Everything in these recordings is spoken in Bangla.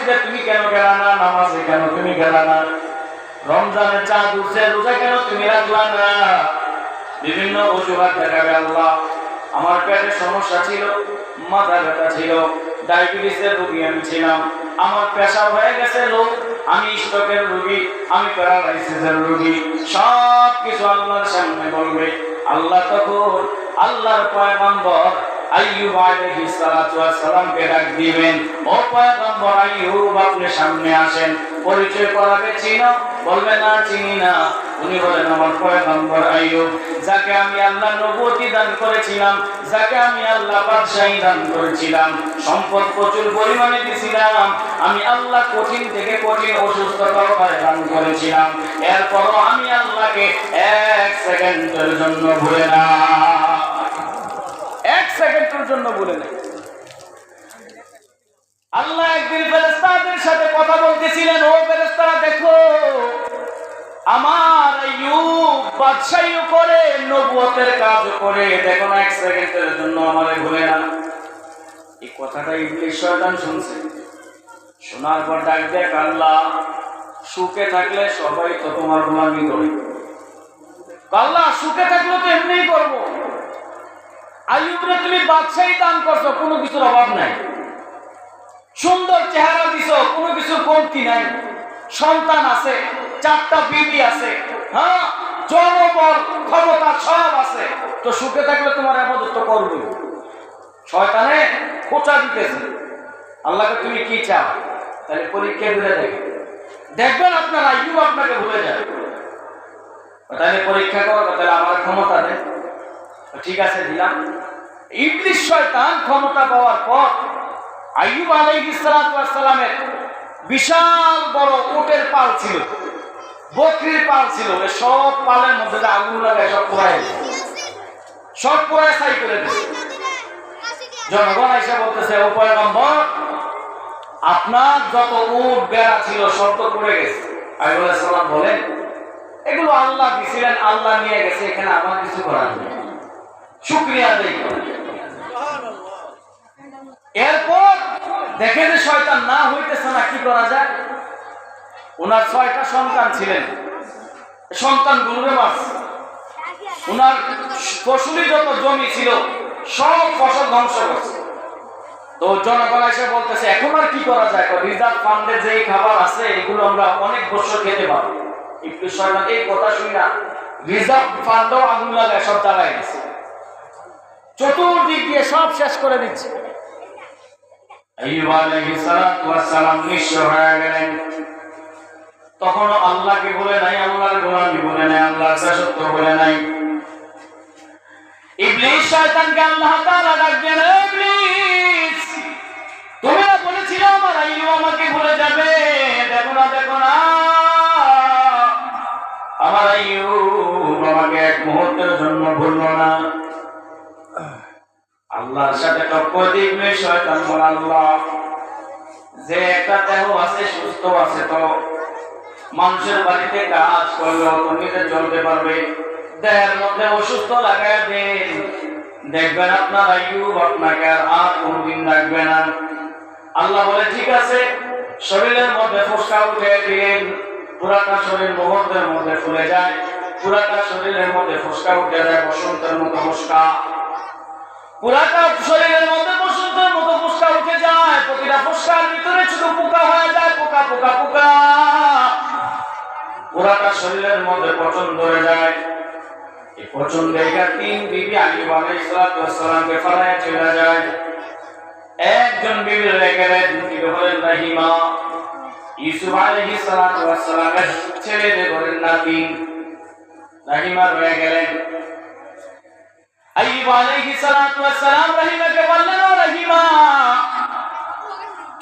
মসজিদে তুমি কেন গেলা না, নামাজে কেন তুমি গেলা না, রমজানের চাঁদ উঠছে রোজা কেন তুমি রাখলা না? বিভিন্ন অজুহাত দেখাবে। আল্লাহ আমার পেটের সমস্যা ছিল, মাথা ব্যথা ছিল, ডায়াবেটিসের রোগী আমি ছিলাম, আমার প্রেসার হয়ে গেছে লোক, আমি স্ট্রোকের রোগী, আমি প্যারালাইসিসের রোগী, সব কিছু আল্লাহর সামনে বলবে। আল্লাহ তখন আল্লাহর পয়গম্বর আইয়ুব আলাইহিস সালাতু ওয়াস সালামকে ডাক দিবেন, ও পয়গম্বর আইয়ুব আপনি সামনে আসেন, পরিচয় করাবে, চিনো? বলবে না চিনি না। উনি বলেন আমার পয়গম্বর আইয়ুব, যাকে আমি আল্লাহ নবুয়তি দান করেছিলাম, যাকে আমি আল্লাহ বাদশাহী দান করেছিলাম, সম্পদ প্রচুর পরিমাণে দিয়েছিলাম, আমি আল্লাহ কঠিন থেকে কঠিন অসুস্থতাও দান করেছিলাম, এরপরও আমি আল্লাহকে এক সেকেন্ডের জন্য ভুলে না, এক সেকেন্ডের জন্য ভুলে না। আল্লাহ একদিন ফেরেশতাদের সাথে কথা বলতেছিলেন, ও ফেরেশতারা দেখো আমার আইয়ুব বাদশাহী করে নবুয়তের কাজ করে, দেখো না এক সেকেন্ডের জন্য আমারে ভুলে না। এই কথাটা ইবলিস শয়তান শুনছে, শোনার পর ডাক দেয়, আল্লাহ সুখে থাকলে সবাই তো তোমার গোলামি করে, আল্লাহ সুখে থাকলে তো এমনিই করবো, আইয়ুবরে তুমি বাদশাহী দান করছো, কোনো কিছুর অভাব নাই, সুন্দর চেহারা দিছো, কোনো কিছুর কমতি নাই, সন্তান আছে, 4টা বিবি আছে, হ্যাঁ জনবল ক্ষমতা সব আছে, তো সুখে থাকলে তোমার ইবাদত তো করবে। শয়তানে খোঁচা দিতেছে, আল্লাহকে তুমি কি চাও? তাহলে পরীক্ষা দিলে দেখবেন আপনার আইয়ুব আপনাকে ভুলে যাবে। তাহলে পরীক্ষা করো, তাহলে আমার ক্ষমতা দেয়, ঠিক আছে দিলাম। ইবলিস শয়তান ক্ষমতা পাওয়ার পর আইয়ুব আলাইহিস সালাতু ওয়াস সালামের বিশাল বড় উটের পাল ছিল, বকরির পাল ছিল, সব পালের মধ্যে আগুন লাগায় সব পোড়ায়, সব পোড়ায় ছাই করে দিয়েছে। জনগণ এসে বলতেছে, ও পয়গম্বর আপনার যত উট বেড়া ছিল সব তো পড়ে গেছে। আইয়ুব আলাইহিস সালাম বলেন, এগুলো আল্লাহ দিছিলেন, আল্লাহ নিয়ে গেছে, এখানে আমার কিছু করার নেই, শুকরিয়া আদায় করেন। এরপর দেখে যে শয়তান না হইতেছে না, কি করা যায়? ওনার 6টা সন্তান ছিলেন, সন্তানগুলোরে মারছে, ওনার ফসলি যত জমি ছিল সব ফসল ধ্বংস করছে। তো জনগণ এসে বলতেছে, এখন আর কি করা যায়? রিজার্ভ ফান্ডে যে খাবার আছে এগুলো আমরা অনেক বছর খেতে পারবো। ইবলিস শয়তান এই কথা শুনি না রিজার্ভ ফান্ডও আগুন লাগায় সব জ্বালায় দিচ্ছে, চতুর্দিক দিয়ে সব শেষ করে দিচ্ছে। আইয়ুব আলাইহিস সালাতু ওয়াস সালাম নিঃস্ব হয়ে গেলেন। তখন আল্লাহকে বলে নাই, আল্লাহর গোলামি বলে নাই, আল্লাহর দাসত্ব বলে নাই। ইবলিস শয়তানকে আল্লাহ তাআলা ডাক দেন, ইবলিস তুমি না বলেছিলে আমার আইয়ুব আমাকে ভুলে যাবে, দেখো না দেখো না আমার আইয়ুব আমাকে এক মুহূর্তের জন্য ভুললো না। আল্লাহর সাথে টক্কর দিয়ে ইবলিস শয়তান বলে, আল্লাহ যে একটা দেহ আছে সুস্থ আছে, তো মানুষের বাড়িতে কাজ করলেও তো নিজে চলতে পারবে, দেহের মধ্যে অসুস্থ লাগায় দেন, দেখবেন আপনার আইয়ুব আপনাকে আর কোনদিন রাখবে না। আল্লাহ বলে ঠিক আছে, শরীরের মধ্যে ফোসকা উঠে দিন, পুরাটা শরীর মুহূর্তের মধ্যে ফুলে যায়, পুরাটা শরীরের মধ্যে ফোসকা উঠে যায়, বসন্তের মতো ফোসকা, পুরাটা শরীরের মধ্যে বসন্তের মতো ফোসকা উঠে যায়, প্রতিটা ফোসকার ভিতরে শুধু পোকা হয়ে যায়, পোকা পোকা পোকা, পুরাটা শরীরের মধ্যে পচন ধরে যায়। এই পচন দেখা 3 বিবি আইয়ুব আলাইহিস সালামকে ফলায় চলে যায়। একজন বিবি রেখে গেলেন, তিনি হলেন রাহিমা, ইউসুফ আলাইহিস সালামের ছেলেদের ঘরের নাতি রাহিমা রয়ে গেলেন। আইয়ুব আলাইহিস সালাম রাহিমাকে বললেন, ও রাহিমা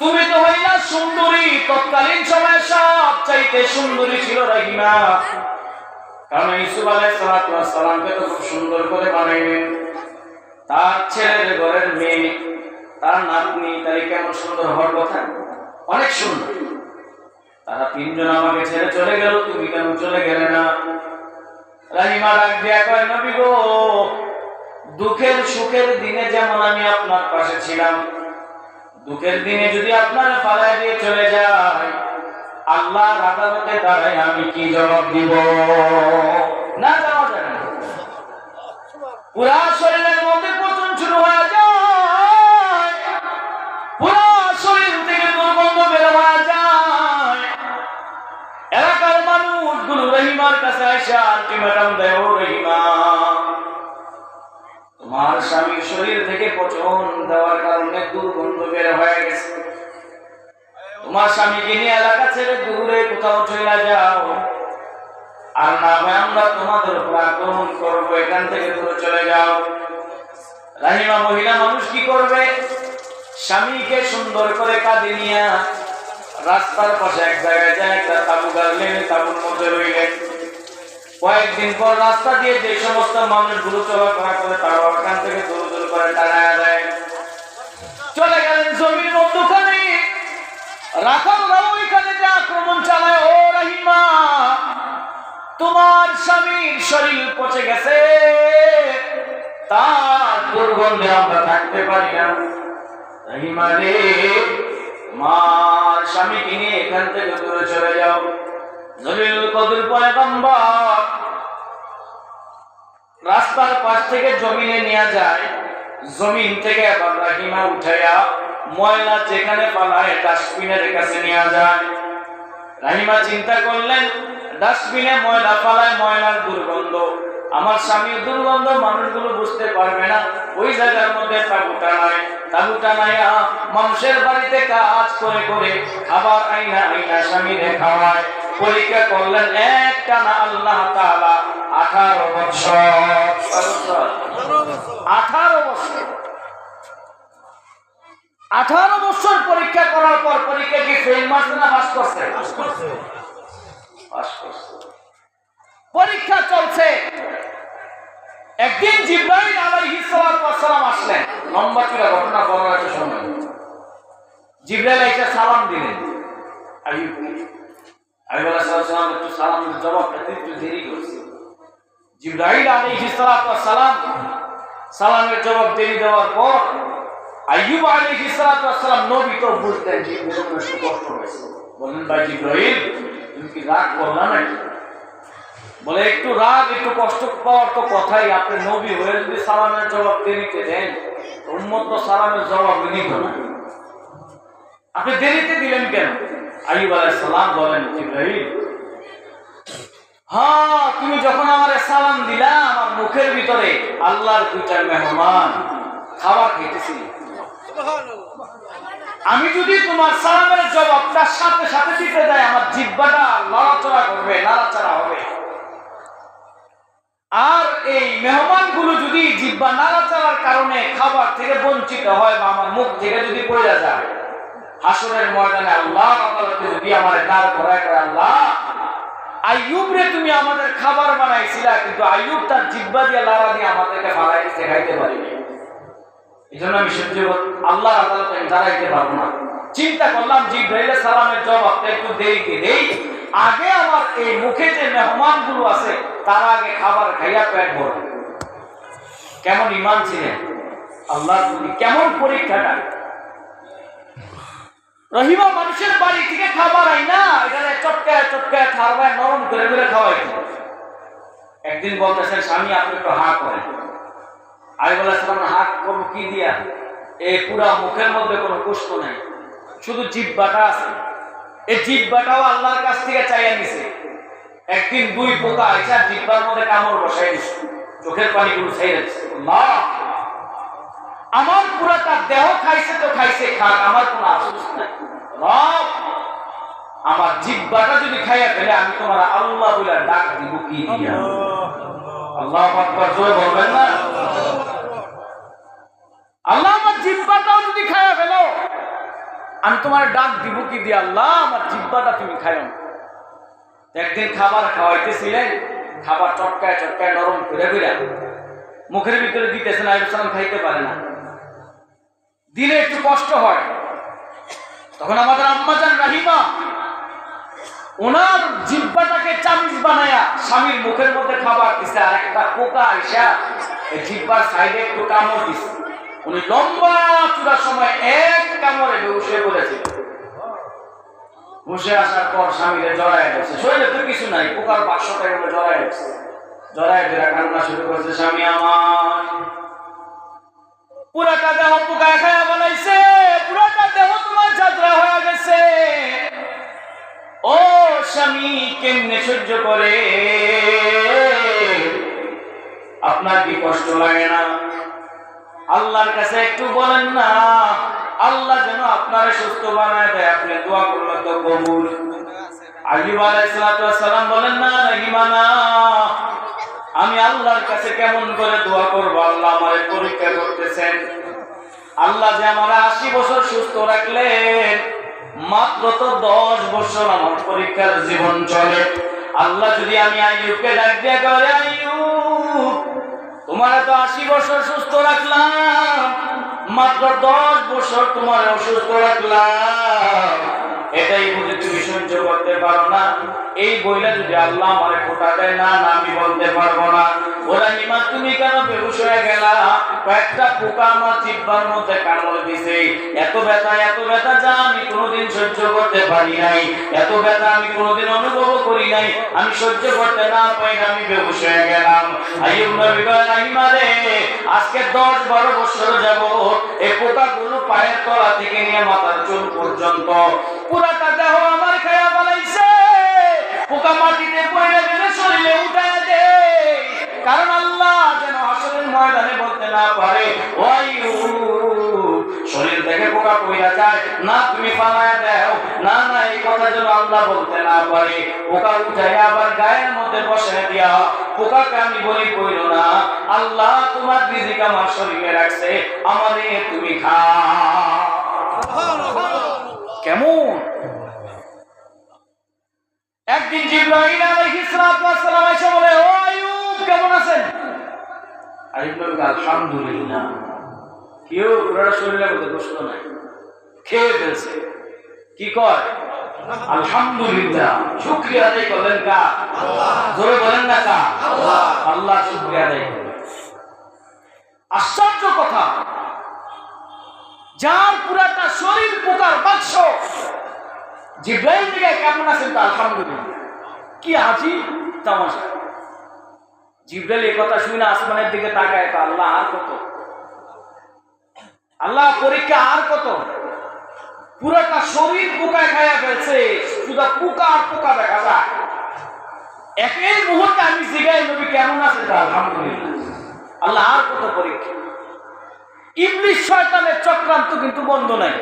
তুমি তো হইলা সুন্দরী, তৎকালীন সময়ে সবচাইতে সুন্দরী ছিল রাহিমা, কারণ ইউসুফ আলাইহিস সালামকে তো খুব সুন্দর করে বানাইলেন, তার ছেলের ঘরের মেয়ে, তার নাতনি, তাই কেমন সুন্দর হওয়ার কথা, অনেক সুন্দর। তারা 3 জন আমাকে ছেড়ে চলে গেল, তুমি কেন চলে গেলে না? রাহিমা ডাক দিয়া কয়, নবী গো, দুঃখের সুখের দিনে যেমন আমি আপনার পাশে ছিলাম, দুঃখের দিনে যদি আপনার ফালায় দিয়ে চলে যায় আল্লাহর আদালতে দাঁড়ায় আমি কি জবাব দিব? না যাওয়া যায় না। পুরা শরীরের মধ্যে পচন শুরু হয়ে যায়, পুরা শরীর থেকে দুর্গন্ধ বের হয়ে যায়। এলাকার মানুষগুলো রহিমার কাছে আইসা আলটিমেটাম দেয়, ও রহিমা, তোমার স্বামীর শরীর থেকে পচন দেওয়ার কারণে দুর্গন্ধ বের হয়ে গেছে, তোমার স্বামীকে নিয়ে এলাকা ছেড়ে দূরে কোথাও চলে যাও, আর না হয় আমরা তোমাদের উপর আক্রমণ করবো, এখান থেকে দূরে চলে যাও। রাহিমা মহিলা মানুষ কি করবে? স্বামীকে সুন্দর করে কাঁধে নিয়ে রাস্তার পাশে এক জায়গায় যায়, একটা তাবু গাড়লেন, তাবুর মধ্যে রইলেন। কয়েকদিন পর রাস্তা দিয়ে যে সমস্ত মানুষগুলো চলাফেরা করে তারা ওখান থেকে দূর দূর করে দাঁড়ায় দেয়। চলে গেলেন জমির মধ্যখানে, রাখালরাও ওইখানে যে আক্রমণ চালায়, ও রাহিমা, তোমার স্বামীর শরীর পচে গেছে, তার দুর্গন্ধে আমরা থাকতে পারি না। রাহিমা রে, তোমার স্বামীকে নিয়ে এখান থেকে দূরে চলে যাও। জলিলুল কদর পয়গম্বর রাস্তার পাশ থেকে জমিনে নিয়ে যায়, জমিন থেকে আবার রাহিমা উঠাইয়া ময়লা যেখানে পালায় ডাস্টবিনের কাছে নিয়ে যায়। রাহিমা চিন্তা করলেন, ডাস্টবিনে ময়লা পালায়, ময়লার দুর্গন্ধ, আমার স্বামীর দুর্গন্ধ মানুষগুলো বুঝতে পারবে না, ওই জায়গার মধ্যে তাবুটা নাই, তাবুটা নাইয়া মানুষের বাড়িতে কাজ করে করে খাবার আইনা আইনা স্বামীরে খাওয়ায়। পরীক্ষা করলেন, একটা না আল্লাহ তাআলা 18 বছর 18 বছর পরীক্ষা করার পর পরীক্ষা কি ফেল মারছে না পাস করছে? পাস করছে। পরীক্ষা চলছে। একদিন জিবরাইল আলাইহিস সালাম আসলেন। লম্বা চূড়া ঘটনা বলার একটা সময় জিবরাইল এসে সালাম দিলেন আইয়ুবকে। আইয়ুব আলাইহিস সালাম একটু সালামের জবাবটা একটু দেরি করছে। জিবরাইল আলাইহিস সালাম সালামের জবাব দেরি দেওয়ার পর আইয়ুব আলাইহিস সালাম নবী তো বুঝলেন যে একটু কষ্ট হয়েছে। বললেন, ভাই জিবরাইল, তুমি কি রাগ করলা নাকি? বলে, একটু রাগ একটু কষ্ট পাওয়ার তো কথাই, আপনি নবী হয়ে যদি সালামের জবাব দেরিতে দেন, উম্মত তো সালামের জবাব নিত না, আপনি দেরিতে দিলেন কেন? আইয়ুব আলাইহিস সালাম বলেন, জিবরাইল, হ্যাঁ, তুমি যখন আমার সালাম দিলা, আমার মুখের ভিতরে আল্লাহর দুইটা মেহমান খাবার খেতেছিল। আমি যদি তোমার সালামের জবাবটা সাথে সাথে দিতে যাই, আমার জিহ্বাটা লড়াচড়া করবে, নাড়াচাড়া হবে। আর এই মেহমানগুলো যদি জিহ্বা নাড়াচাড়ার কারণে খাবার থেকে বঞ্চিত হয় বা আমার মুখ থেকে যদি পড়ে যায়, হাসরের ময়দানে আল্লাহ আদালতে যদি আমার দাঁড় করায় করে, আল্লাহ, আইয়ুব রে তুমি আমাদের খাবার বানাইছিলা, কিন্তু আইয়ুব তার জিহ্বা দিয়ে লাড়া দিয়ে আমাদেরকে বানাইতে খাইতে পারিনি, এই জন্য আমি সহ্য আল্লাহ আদালতে আমি দাঁড়াইতে পারবো না। চিন্তা করলাম জিবরাইলের সালামের জবাবটা একটু দেরিতে দেই, আগে আমার এই মুখে যে মেহমান গুলো আছে তারা আগে খাবার খাইয়া পেট ভরবে। কেমন ঈমান ছিলেন আল্লাহর প্রতি, কেমন পরীক্ষাটা। রহিমা মানুষের বাড়ি থেকে খাবার আইনা এখানে চটকায় চটকায় থারবায় নরম করে করে খাওয়াইত। একদিন বলতেছেন, স্বামী আপনি একটু হা করেন। আইয়ুব আলাইহিস সালাম হাত করবো কি দিয়া? এই পুরা মুখের মধ্যে কোনো গোশত নাই, শুধু জিহ্বাটা আছে। এই জিহ্বাটাও আল্লাহর কাছ থেকে চাইয়া নিছে। একদিন দুই পোকা আইসা জিহ্বার মধ্যে কামড় বসাই দিছে, চোখের পানিগুলো ছেড়ে দিচ্ছে। আল্লাহ, আমার পুরাটা দেহ খাইছে তো খাইছে, খাক, আমার কোনো আফসোস নাই। রব, আমার জিহ্বাটা যদি খাইয়া ফেলে আমি তোমার আল্লাহ বলে ডাক দিব কি দিয়া? আল্লাহু আকবার, জোরে বলবেন না? আল্লাহ, আমার জিহ্বাটাও যদি খাইয়া ফেলো আমি তোমার ডাক দিব কি দিয়ে? আল্লাহ, আমার জিহ্বাটা তুমি খাইও না। একদিন খাবার খাওয়াইতেছিলেন, খাবার চটকায় চটকায় নরম করে করে মুখের ভিতরে দিতেছেন, আইয়ুব সালাম খাইতে পারে না, দিলে একটু কষ্ট হয়। তখন আমাদের আম্মাজান রাহিমা ওনার জিহ্বাটাকে চামিচ বানায়া স্বামীর মুখের মধ্যে খাবার দিছে, আর একটা পোকা আইসা এই জিহ্বার সাইডে একটু কামড় দিছে। উনি লম্বা চূড়ার সময় এক কামড়ে বেহুশ হয়ে পড়েছিল। বসে আসার পর স্বামীরে জড়ায় গেছে, শরীরে তো কিছু নাই, পোকার 500 টাকা করে জড়ায় গেছে, জড়ায় ধরে কান্না শুরু করছে, স্বামী আমার পুরাটা দেহ পোকায় খায়া বানাইছে, পুরাটা দেহ তোমার যাত্রা হয়ে গেছে, ও স্বামী কেমনে সহ্য করে, আপনার কি কষ্ট লাগে না? আল্লাহর কাছে একটু বলেন না, আল্লাহ যেন আপনারে সুস্থ বানায় দেয়, আপনি দোয়া করলে তো কবুল। আইয়ুব আলাইহিস সালাম বলেন না, রহিমানা আমি আল্লাহর কাছে কেমন করে দোয়া করব, আল্লাহ আমারে পরীক্ষা করতেছেন, আল্লাহ যে আমার 80 বছর সুস্থ রাখলেন, মাত্র তো 10 বছর আমার পরীক্ষার জীবন চলে, আল্লাহ যদি আমি আইয়ুবকে ডাক দিয়ে করে, আইয়ুব তোমারে তো 80 বছর সুস্থ রাখলাম, মাত্র 10 বছর তোমার অসুস্থ রাখলাম, এটাই বুঝে তুমি সহ্য করতে পারো না, এই বইলা যদি আল্লাহ আমারে খোটা দেয়, না না আমি বলতে পারবো না, ওরা নিমা তুমি কেন বেহুশ হয়ে গেলা, কয়েকটা পোকা আমার জিহ্বার মধ্যে কামড় দিছে, এত ব্যথা যা আমি কোনোদিন সহ্য করতে পারি নাই, এত ব্যথা আমি কোনোদিন অনুভব করি নাই, আমি সহ্য করতে না পাই, আমি বেহুশ হয়ে গেলাম। আইয়ুব নবী বলেন, আইমারে আজকে 10-12 বছর যাবত এই পোকাগুলো পায়ের তলা থেকে নিয়ে মাথার চুল পর্যন্ত পুরাটা দেহ আমার খায়া বানাইছে, পোকা মাটিতে পড়ে গেলে শরীরে উঠায় দে, কারণ আল্লাহ যেন হাসরের ময়দানে বলতে না পারে, ও আইয়ুব শরীর থেকে পোকা পড়া যায় না, তুমি পালায়া দাও, না না এই কথা যেন আল্লাহ বলতে না পারে, পোকা উঠায় আবার গায়ের মধ্যে বসে দিয়া পোকাকে আমি বলি কইল না, আল্লাহ তোমার রিজিক আমার শরীরে রাখছে, আমারে তুমি খাও। কেমন একদিন জিবরাইল আলাইহিস সালাম এসে বলে, ও আইয়ুব কেমন আছেন? আইয়ুব বলে, আলহামদুলিল্লাহ। কেউ পুরো শরীরের মধ্যে কষ্ট নাই, খেয়ে ফেলছে, কি কয় আলহামদুলিল্লাহ, শুকরিয়া আদায় করলেন কা আল্লাহ, জোরে বলেন না কা আল্লাহ, আল্লাহ শুকরিয়া আদায় করলেন। আশ্চর্য কথা, যার পুরাটা শরীর পোকার বাক্স, জিবরাইল দিকে কেমন আছেন তা আলহামদুলিল্লাহ, কি আজীব তামাশা। জিবরাইল এই কথা শুনে আসমানের দিকে তাকায়, তো আল্লাহ আর কত, আল্লাহ পরীক্ষা আর কত, পুরাটা শরীর পোকায় খায়া ফেলছে, শুধু পোকা আর পোকা দেখা যায়। একই মুহূর্তে আমি জিগাই নবী কেমন আছেন তা আলহামদুলিল্লাহ, আল্লাহ আর কত পরীক্ষা। ইবলিস শয়তানের চক্রান্ত কিন্তু বন্ধ নাই,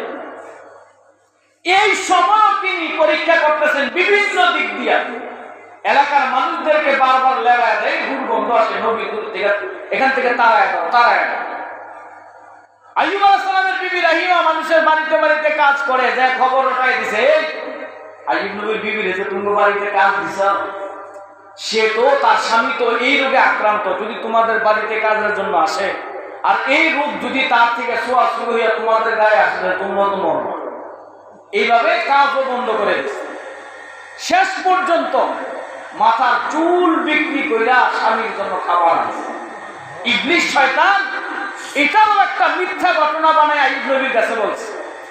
এই সময় তিনি পরীক্ষা করতেছেন বিভিন্ন দিক দিয়া, এলাকার মানুষদেরকে বারবার লেবায় দেয়, দুর্গন্ধ আসে, নবী দূর থেকে এখান থেকে তাড়ায় দাও। আইয়ুব আলাইহিস সালামের বিবি রাহিমা মানুষের বাড়িতে বাড়িতে কাজ করে, যে খবর উঠাই দিছে, আইয়ুব নবীর বিবি রেছে তুমি বাড়িতে কাজ দিছ, সে তো তার স্বামী তো এই রোগে আক্রান্ত, যদি তোমাদের বাড়িতে কাজের জন্য আসে আর এই রোগ যদি তার থেকে ছোঁয়া শুরু হইয়া তোমাদের গায়ে আসলে তোমরা তো মরবে, এইভাবে কাজও বন্ধ করে দিচ্ছে। শেষ পর্যন্ত মাথার চুল বিক্রি কইরা স্বামীর জন্য খাবার আনছে। ইবলিস শয়তান এটাও একটা মিথ্যা ঘটনা বানায় আইয়ুব নবীর কাছে বলছে,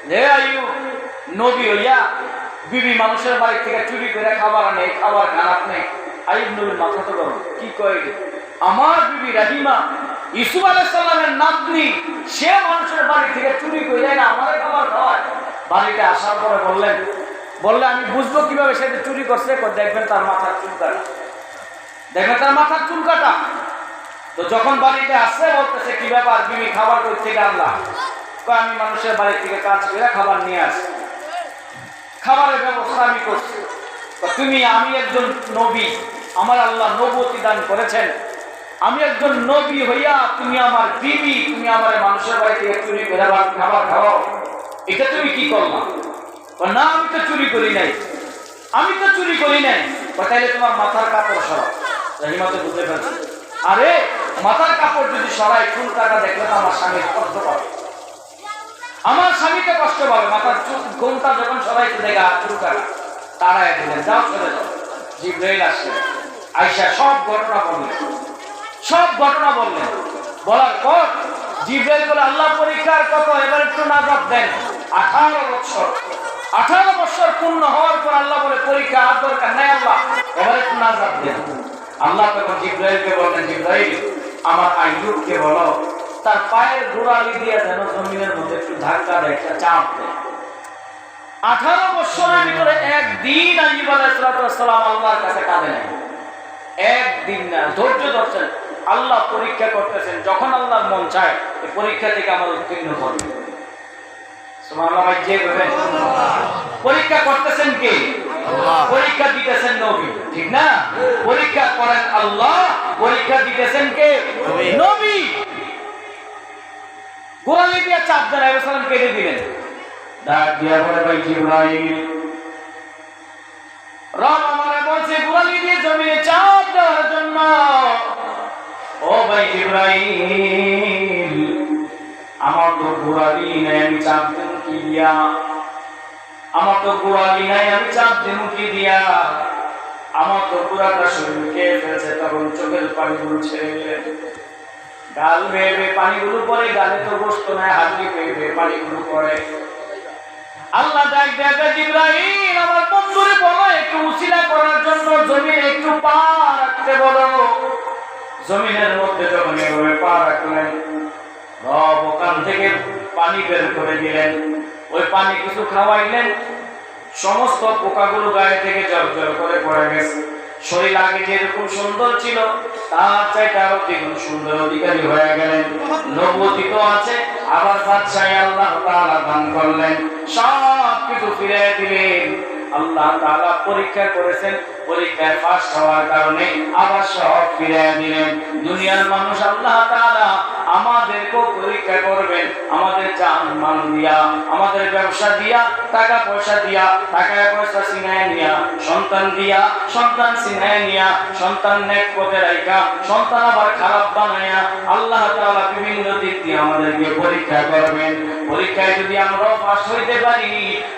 যে আইয়ুব নবী হইয়া বিবি মানুষের বাড়ি থেকে চুরি করে খাবার আনে, খাবার খান আপনি। আইয়ুব নবীর মাথা তো গরম, কি কয় আমার বিবি রাহিমা ইউসুফ আলাইহিস সালামের নাতনি, সে মানুষের বাড়ি থেকে চুরি করে না আমাদের খাবার খাওয়ায়। বাড়িতে আসার পরে বললে আমি বুঝবো কিভাবে সে চুরি করছে, দেখবেন তার মাথার চুল কাটা, দেখবেন তার মাথার চুল কাটা। তো যখন বাড়িতে আসছে বলতেছে কি ব্যাপার বিবি খাবার কই থেকে আনলাম, আমি মানুষের বাড়ি থেকে কাজ করে খাবার নিয়ে আসি, খাবারের ব্যবস্থা আমি করছি। তুমি আমি একজন নবী, আমার আল্লাহ নবুয়তি দান করেছেন, আমি একজন নবী হইয়া তুমি আমার বিবি, তুমি আমার মানুষের বাড়ি থেকে চুরি করে খাবার খাওয়াও, এটা তুমি কি করলাম? না আমি তো চুরি করি নাই, তাহলে তোমার মাথার কাপড় সরাও। রাহিমা তো বুঝতে পারছি, আরে মাথার কাপড় যদি সরাই চুল কাটা দেখলে তো আমার স্বামী কষ্ট পাবে, আমার স্বামীকে কষ্ট পাবে। মাথার চুল ঘোমটা যখন সরাইতে দেখা চুল কাটা, তাড়ায় দিলেন, যাও চলে যাও। জিবরাইল আসলেন, আয়েশা সব ঘটনা বললেন। বলার পর জিবরাইল বলে, আল্লাহ পরীক্ষার কত, এবার একটু নাজাত দেন। 18 বছর পূর্ণ হওয়ার পর বলে পরীক্ষা আর দরকার নাই আল্লাহ, এবারে একটু নাজাত দেন। আল্লাহ তখন জিবরাইলকে বললেন, জিবরাইল আমার আইয়ুবকে বলো তার পায়ের গোড়ালি দিয়ে যেন জমিনের মধ্যে একটু ধাক্কা দেয়, একটা চাপ দেয়। 18 বছরের ভিতরে একদিন আইয়ুব আলাইহিস সালাম আল্লাহর কাছে কাঁদে নাই, একদিন না, ধৈর্য ধরছেন। আল্লাহ পরীক্ষা করতেছেন, যখন আল্লাহর মন চায় এই পরীক্ষা থেকে আমার উত্তীর্ণ করবে। সুবহানাল্লাহ। ভাই যে পরীক্ষা করতেছেন কে? পরীক্ষা দিতেছেন নবী, ঠিক না? পরীক্ষা করেন আল্লাহ, পরীক্ষা দিতেছেন কে? নবী। গোড়ালি দিয়ে চাপ দেন, আলাইহিস সালাম কেটে দিলেন। ডাক দিয়া বলে, ভাই জিবরাইল, রব আমারে বলছে গোড়ালি দিয়ে জমিনে চাপ দেওয়ার জন্য। ও ভাই জিবরাইল, আমার তো গোড়ালি নাই, আমি চাপ দেব কি দিয়া? আমার তো গোড়ালি নাই, আমি চাপ দেব কি দিয়া? আমার তো পুরাটা শরীর খেয়ে ফেলছে। তখন চোখের পানিগুলো ছেড়ে গেলেন, গাল বেয়ে বেয়ে পানিগুলো পড়ে, গালে তো গোশত নাই, হাড্ডি বেয়ে বেয়ে পানিগুলো পড়ে। আল্লাহ ডাক দেয়া, জিবরাইল আমার বন্ধুরে বলো একটু উসিলা করার জন্য জমিনে একটু পা রাখতে বলো। জমিনের মধ্যে যখন এভাবে পা রাখলেন, রব ওখান থেকে পানি বের করে দিলেন। ওই পানি কিছু খাওয়াইলেন, সমস্ত পোকাগুলো গায়ে থেকে জ্বর করে পড়ে গেছে। শরীর আগে যেরকম সুন্দর ছিল তার চাইতে আরো দ্বিগুণ সুন্দর অধিকারী হয়ে গেলেন। নবুয়তি তো আছে, আবার বাদশাহী আল্লাহ তাআলা দান করলেন, সব কিছু ফিরে দিলেন। আল্লাহ তাআলা পরীক্ষা করেছেন, পরীক্ষায় পাস হওয়ার কারণে আবার সব ফিরে দিলেন। দুনিয়ার মানুষ আল্লাহ তাআলা আমাদেরকেও পরীক্ষা করবেন, আমাদের জান মান দিয়া, আমাদের ব্যবসা দিয়া, টাকা পয়সা দিয়া, টাকা পয়সা ছিনায় নিয়া, সন্তান দিয়া, সন্তান ছিনায় নিয়া, সন্তান নেক পথে রাখা, সন্তান আবার খারাপ বানায়া, আল্লাহ তাআলা বিভিন্ন দিক দিয়ে আমাদেরকে পরীক্ষা করবেন। পরীক্ষায় যদি আমরা পাস হইতে পারি,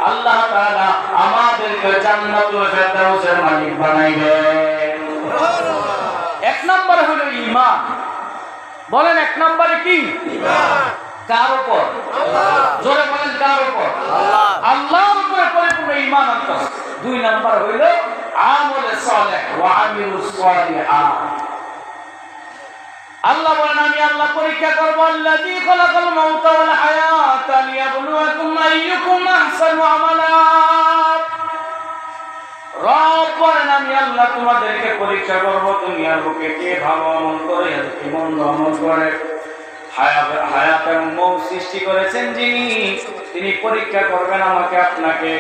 আল্লাহ তাআলা আমাদেরকে জান্নাতুল ফেরদাউসের মালিক বানাইবেন। এক নম্বর হলো ঈমান। বলেন এক নম্বরে কি? ঈমান। কার উপর? আল্লাহ। জোরে বলেন কার উপর? আল্লাহ। আল্লাহর উপরে পরিপূর্ণ ঈমান আনতে হবে। 2 নম্বর হইলো আমলে সালেহ ওয়া আমিলুস সালিহাত। আল্লাহ বলেন আমি আল্লাহ পরীক্ষা করব, আল্লাযী খালাকাল মাউতা ওয়াল হায়াতা লিয়াবলুয়াকুম আইয়ুকুম আহসানু আমালা। রব বলেন আমি আল্লাহ তোমাদেরকে পরীক্ষা করব, দুনিয়ার বুকে কে ভালো আমল করে আর কে মন্দ আমল করে। হায়াত এবং মৌত সৃষ্টি করেছেন যিনি, তিনি পরীক্ষা করবেন আমাকে আপনাকে।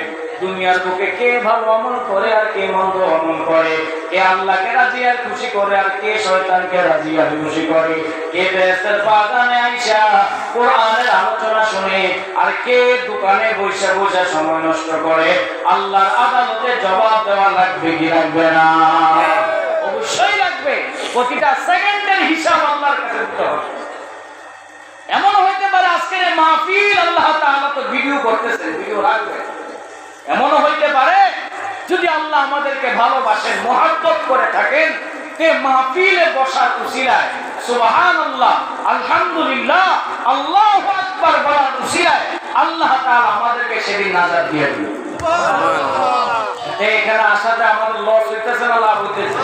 দুনিয়ার বুকে কে ভালো আমল করে আর কে মন্দ আমল করে, কে আল্লাহকে রাজি আর খুশি করে আর কে শয়তানকে রাজি আর খুশি করে, কে বেহেশতের বাগানে আইসা কোরআনের আলোচনা শুনে আর কে দোকানে বসে বসে সময় নষ্ট করে। আল্লাহর আদালতে জবাব দেওয়া লাগবে কি লাগবে না? অবশ্যই লাগবে। প্রতিটা সেকেন্ডের হিসাব আল্লাহর কাছে দিতে হবে। এমন হইতে পারে আজকের মাহফিল আল্লাহ তাআলা তো ভিডিও করতেছেন, ভিডিও রাখবেন। এমন হইতে পারে যদি আল্লাহ আমাদেরকে ভালোবাসেন, মহব্বত করে থাকেন, তে মাহফিলে বসার উসিলায় সুবহানাল্লাহ, আলহামদুলিল্লাহ, আল্লাহু আকবার বলার উসিলায় আল্লাহ তাআলা আমাদেরকে সেদিন নাজাত দিয়ে দিবেন। সুবহানাল্লাহ। এখানে আসাতে আমাদের লস হইতেছে না লাভ হইতেছে?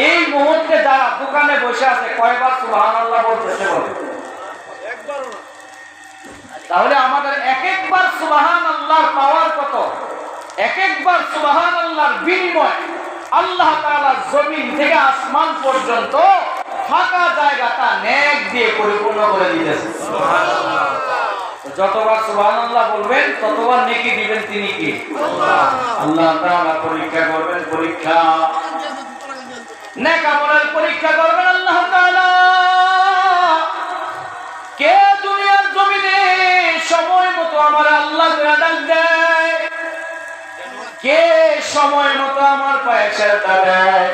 এই মুহূর্তে যারা দোকানে বসে আছে কয়বার সুবহানাল্লাহ বলতেছে বলে? একবারও না। তাহলে আমাদের এক একবার সুবহানাল্লাহর পাওয়ার কত? এক একবার সুবহানাল্লাহর বিনিময় আল্লাহ তাআলা জমিন থেকে আসমান পর্যন্ত ফাঁকা জায়গাটা নেক দিয়ে পরিপূর্ণ করে দিতেছে। সুবহানাল্লাহ। যতবার সুবহানাল্লাহ বলবেন ততবার নেকি দিবেন তিনি কি? আল্লাহ। আল্লাহ তাআলা পরীক্ষা করবেন, পরীক্ষা নেক আমলের পরীক্ষা করবেন আল্লাহ তাআলা। কে দুনিয়ার জমিনে সময় মতো আমার আল্লাহ ডাক দেয়, কে সময় মতো আমার পায়ে সেজদা দেয়,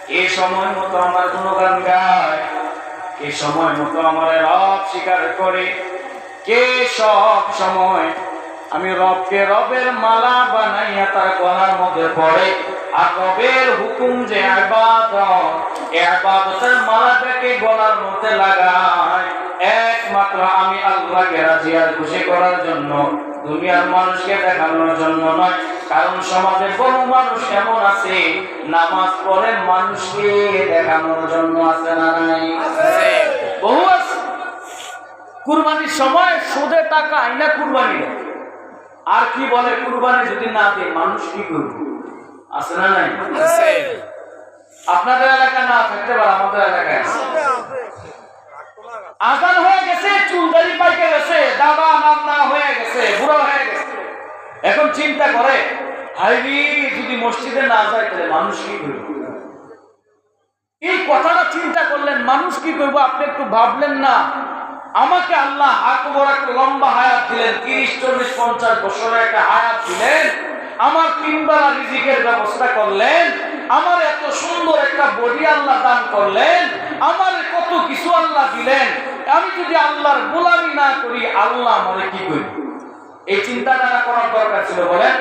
কে সময় মতো আমার গুণগান গায়, কে সময় মতো আমার রব স্বীকার করে, কে সব সময় আমি রবকে রবের মালা বানাইয়া তার গলার মধ্যে পড়ে আর রবের হুকুম যে ইবাদত, ইবাদতের মালাটাকে গলার মধ্যে লাগায় একমাত্র আমি আল্লাহকে রাজি আর খুশি করার জন্য, দুনিয়ার মানুষকে দেখানোর জন্য নয়। কারণ সমাজে বহু মানুষ এমন আছে নামাজ পড়ে মানুষকে দেখানোর জন্য, আছে না নাই? বহু আছে। কুরবানির সময় সুদে টাকা আইনা কুরবানি দেয়, আর কি বলে কুরবানি যদি না দেয় মানুষ কি করবে, আছে না নাই? আপনাদের এলাকা না থাকতে পারে, আমাদের এলাকায় আছে। আজান হয়ে গেছে, চুলদারি পাইকে গেছে, দাদা নান্না হয়ে গেছে, বুড়ো হয়ে গেছে, এখন চিন্তা করে হাইবি যদি মসজিদে না যায় তাহলে মানুষ কি করবে। এই কথাটা চিন্তা করলেন, মানুষ কি করবো আপনি একটু ভাবলেন না? আমাকে আল্লাহ এত বড় একটা লম্বা হায়াত দিলেন, 30-40-50 বছরের একটা হায়াত দিলেন, আমার 3 বেলা রিজিকের ব্যবস্থা করলেন, আমার এত সুন্দর একটা বডি আল্লাহ দান করলেন, আমার কত কিছু আল্লাহ দিলেন, আমি যদি আল্লাহর গোলামি না করি আল্লাহ আমারে কি করবে? এই চিন্তাটা করার দরকার ছিল, বলেন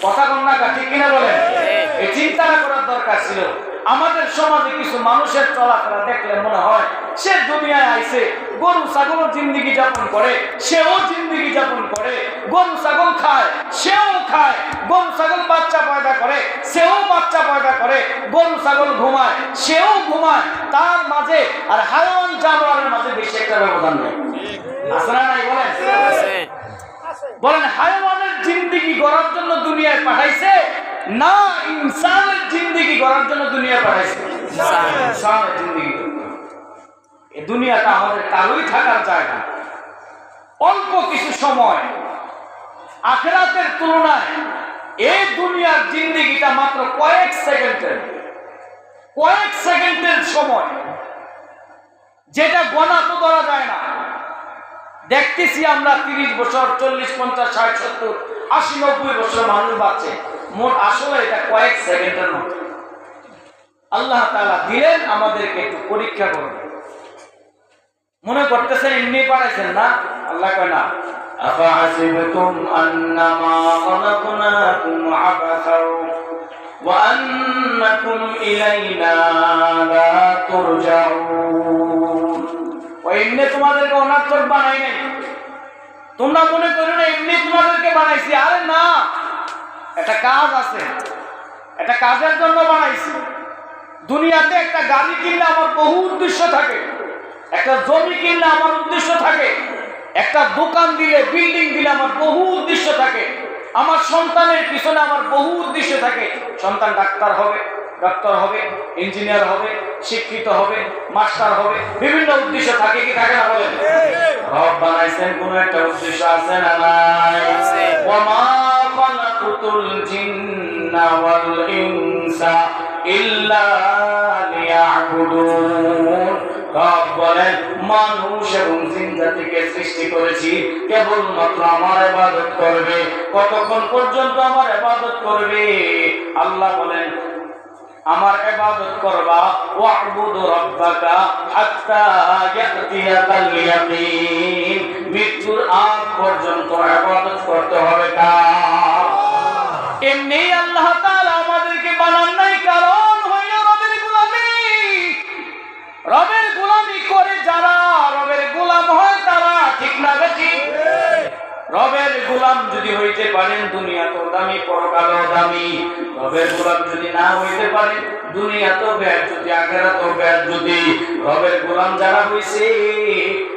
কথা কোন না ঠিক কিনা বলেন? এই চিন্তাটা করার দরকার ছিল। আমাদের সমাজে কিছু মানুষের চলাফেরা দেখলে মনে হয় সে দুনিয়ায় আইছে, গরু ছাগল জিন্দিগি যাপন করে, সেও জিন্দিগি যাপন করে, গরু ছাগল খায় সেও খায়, গরু ছাগল বাচ্চা পয়দা করে সেও বাচ্চা পয়দা করে, গরু ছাগল ঘুমায় সেও ঘুমায়, তার মাঝে আর হায়াওয়ান জানোয়ারের মাঝে বেশি একটা ব্যবধান নেই, আছে না নাই? বলেন বলেন হায়াওয়ানের জিন্দিগি গড়ার জন্য দুনিয়ায় পাঠাইছে না ইনসানের জিন্দিগি গড়ার জন্য দুনিয়া পাঠাইছে? ইনসানের জিন্দিগি। এই দুনিয়াটা আমাদের কারোই থাকার জায়গা। অল্প কিছু সময়, আখিরাতের তুলনায় এই দুনিয়ার জিন্দিগিটা মাত্র কয়েক সেকেন্ডের সময়, যেটা গণা তো ধরা যায় না। দেখতেছি আমরা 30 বছর, 40, 50, 60, 70, 80, 90 বছর মানুষ বাঁচে, মোট আসলে এটা কয়েক সেকেন্ডের মতো। আল্লাহ তাআলা দিলেন আমাদেরকে একটু পরীক্ষা করবেন। মনে করতেছেন এমনি পাঠাইছেন না? আল্লাহ কয় না, আফাহাসিবতুম আন্নামা খালাকনাকুম আবাসাও ওয়া আন্নাকুম ইলাইনা লা তুরজাউন। ওই এমনি তোমাদেরকে অনার্থক বানাই নাই, তোমরা মনে করো না এমনি তোমাদেরকে বানাইছি। আরে না, একটা কাজ আছে, একটা কাজের জন্য বানাইছি। দুনিয়াতে একটা গাড়ি কিনলে আমার বহু উদ্দেশ্য থাকে, একটা জমি কিনলে আমার উদ্দেশ্য থাকে, একটা দোকান দিলে, বিল্ডিং দিলে আমার বহু উদ্দেশ্য থাকে, আমার সন্তানের পিছনে আমার বহু উদ্দেশ্য থাকে। সন্তান ডাক্তার হবে, ডক্টর হবে, ইঞ্জিনিয়ার হবে, শিক্ষিত হবে, মাস্টার হবে, বিভিন্ন উদ্দেশ্য থাকে কি থাকে না? বলেন রব বানাইছেন কোন একটা উদ্দেশ্য আছে না নাই? ওয়ামা খালাকুতুল জিন্না ওয়াল ইনসা ইল্লা লিয়াবুদুন। রব বলেন মানুষ এবং জিন জাতিকে সৃষ্টি করেছি কেবলমাত্র আমার ইবাদত করবে। কতক্ষণ পর্যন্ত আমার ইবাদত করবে? আল্লাহ বলেন আমার ইবাদত করবা, ওয়া'বুদু রাব্বাকা হাত্তা ইয়াতিয়াকাল ইয়াকিন। মৃত্যুর আগ পর্যন্ত ইবাদত করতে হবে কার? এমনি আল্লাহ তাআলা আমাদেরকে বানান নাই, কারণ হইল রবের গোলামি। রবের গোলামি করে যারা রবের গোলাম হয় তারা, ঠিক না ঠিক? রবের গোলাম যদি হইতে পারেন দুনিয়া তো দামি, পরকালও দামি। রবের গোলাম যদি না হইতে পারেন দুনিয়া তো বেয়াজ্জতি, আখিরাত তো বেয়াজ্জতি। রবের গোলাম যারা হইছে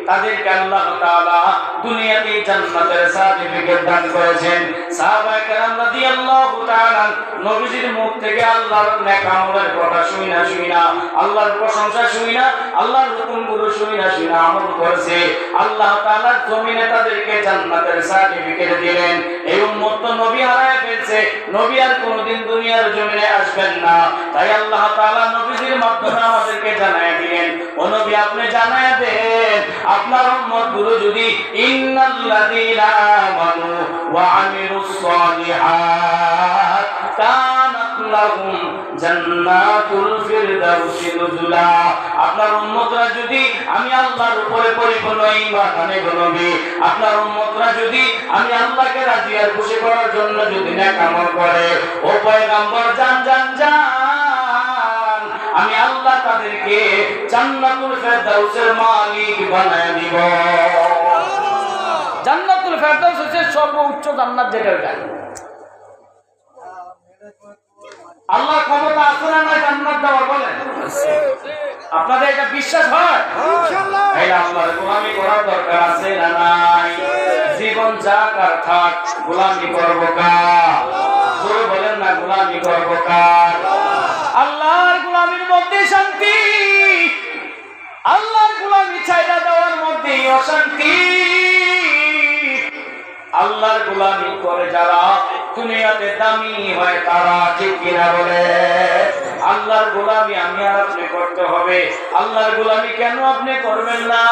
তাদেরকে আল্লাহ তাআলা দুনিয়াতে জান্নাতের সার্টিফিকেট দান করেছেন। সাহাবায়ে কেরাম রাদিয়াল্লাহু তাআলা নবীজির মুখ থেকে আল্লাহর নেক আমলের কথা শুইনা আল্লাহর প্রশংসা শুইনা, আল্লাহর হুকুমগুলো শুইনা আমল করেছে। আল্লাহ তাআলা জমিনে তাদেরকে জান্নাতের সার্টিফিকেট দিলেন। এই উম্মত তো নবী হারায় ফেলছে, নবী আর কোনদিন দুনিয়ার জমিনে আসবেন না। তাই আল্লাহ তাআলা নবীজির মাধ্যমে আমাদেরকে জানায় দিলেন, ও নবী আপনি জানায় দেন আপনার উম্মতগুলো যদি ইন্নাল্লাযীনা আমানু ওয়া আমিলুস সালিহাত কানাত লাহুম জান্নাতুল ফিরদাউসি নুজুলা। আপনার উম্মতরা যদি আমি আল্লাহর উপরে পরিপূর্ণ ঈমান আনে নবী, আপনার উম্মতরা যদি আমি আল্লাহকে রাজি আর খুশি করার জন্য যদি নেক আমল করে, ও পয়গম্বর জান আমি আল্লাহ তাদেরকে জান্নাতুল ফিরদাউসের মালিক বানায় দিব। জান্নাতুল ফিরদাউস হচ্ছে সর্বোচ্চ জান্নাত, যেটা আল্লাহ ক্ষমতা আছে না নাই জান্নাত দেওয়ার? বলেন আপনাদের এটা বিশ্বাস হয়? এই আল্লাহর গোলামি করার দরকার আছে না নাই? জীবন যাক আর থাক, গোলামি করব কার? জোরে বলেন না, গোলামি করব কার? আল্লাহর গোলামির মধ্যে শান্তি, আল্লাহর গোলামি ছাইড়া দেওয়ার মধ্যে অশান্তি। আল্লাহর গোলামি করে যারা দুনিয়াতে দামি হয় তারা, ঠিক কিনা বলে? আল্লাহর গোলামি আমি আর আপনি করতে হবে। আল্লাহর গোলামি কেন আপনি করবেন না?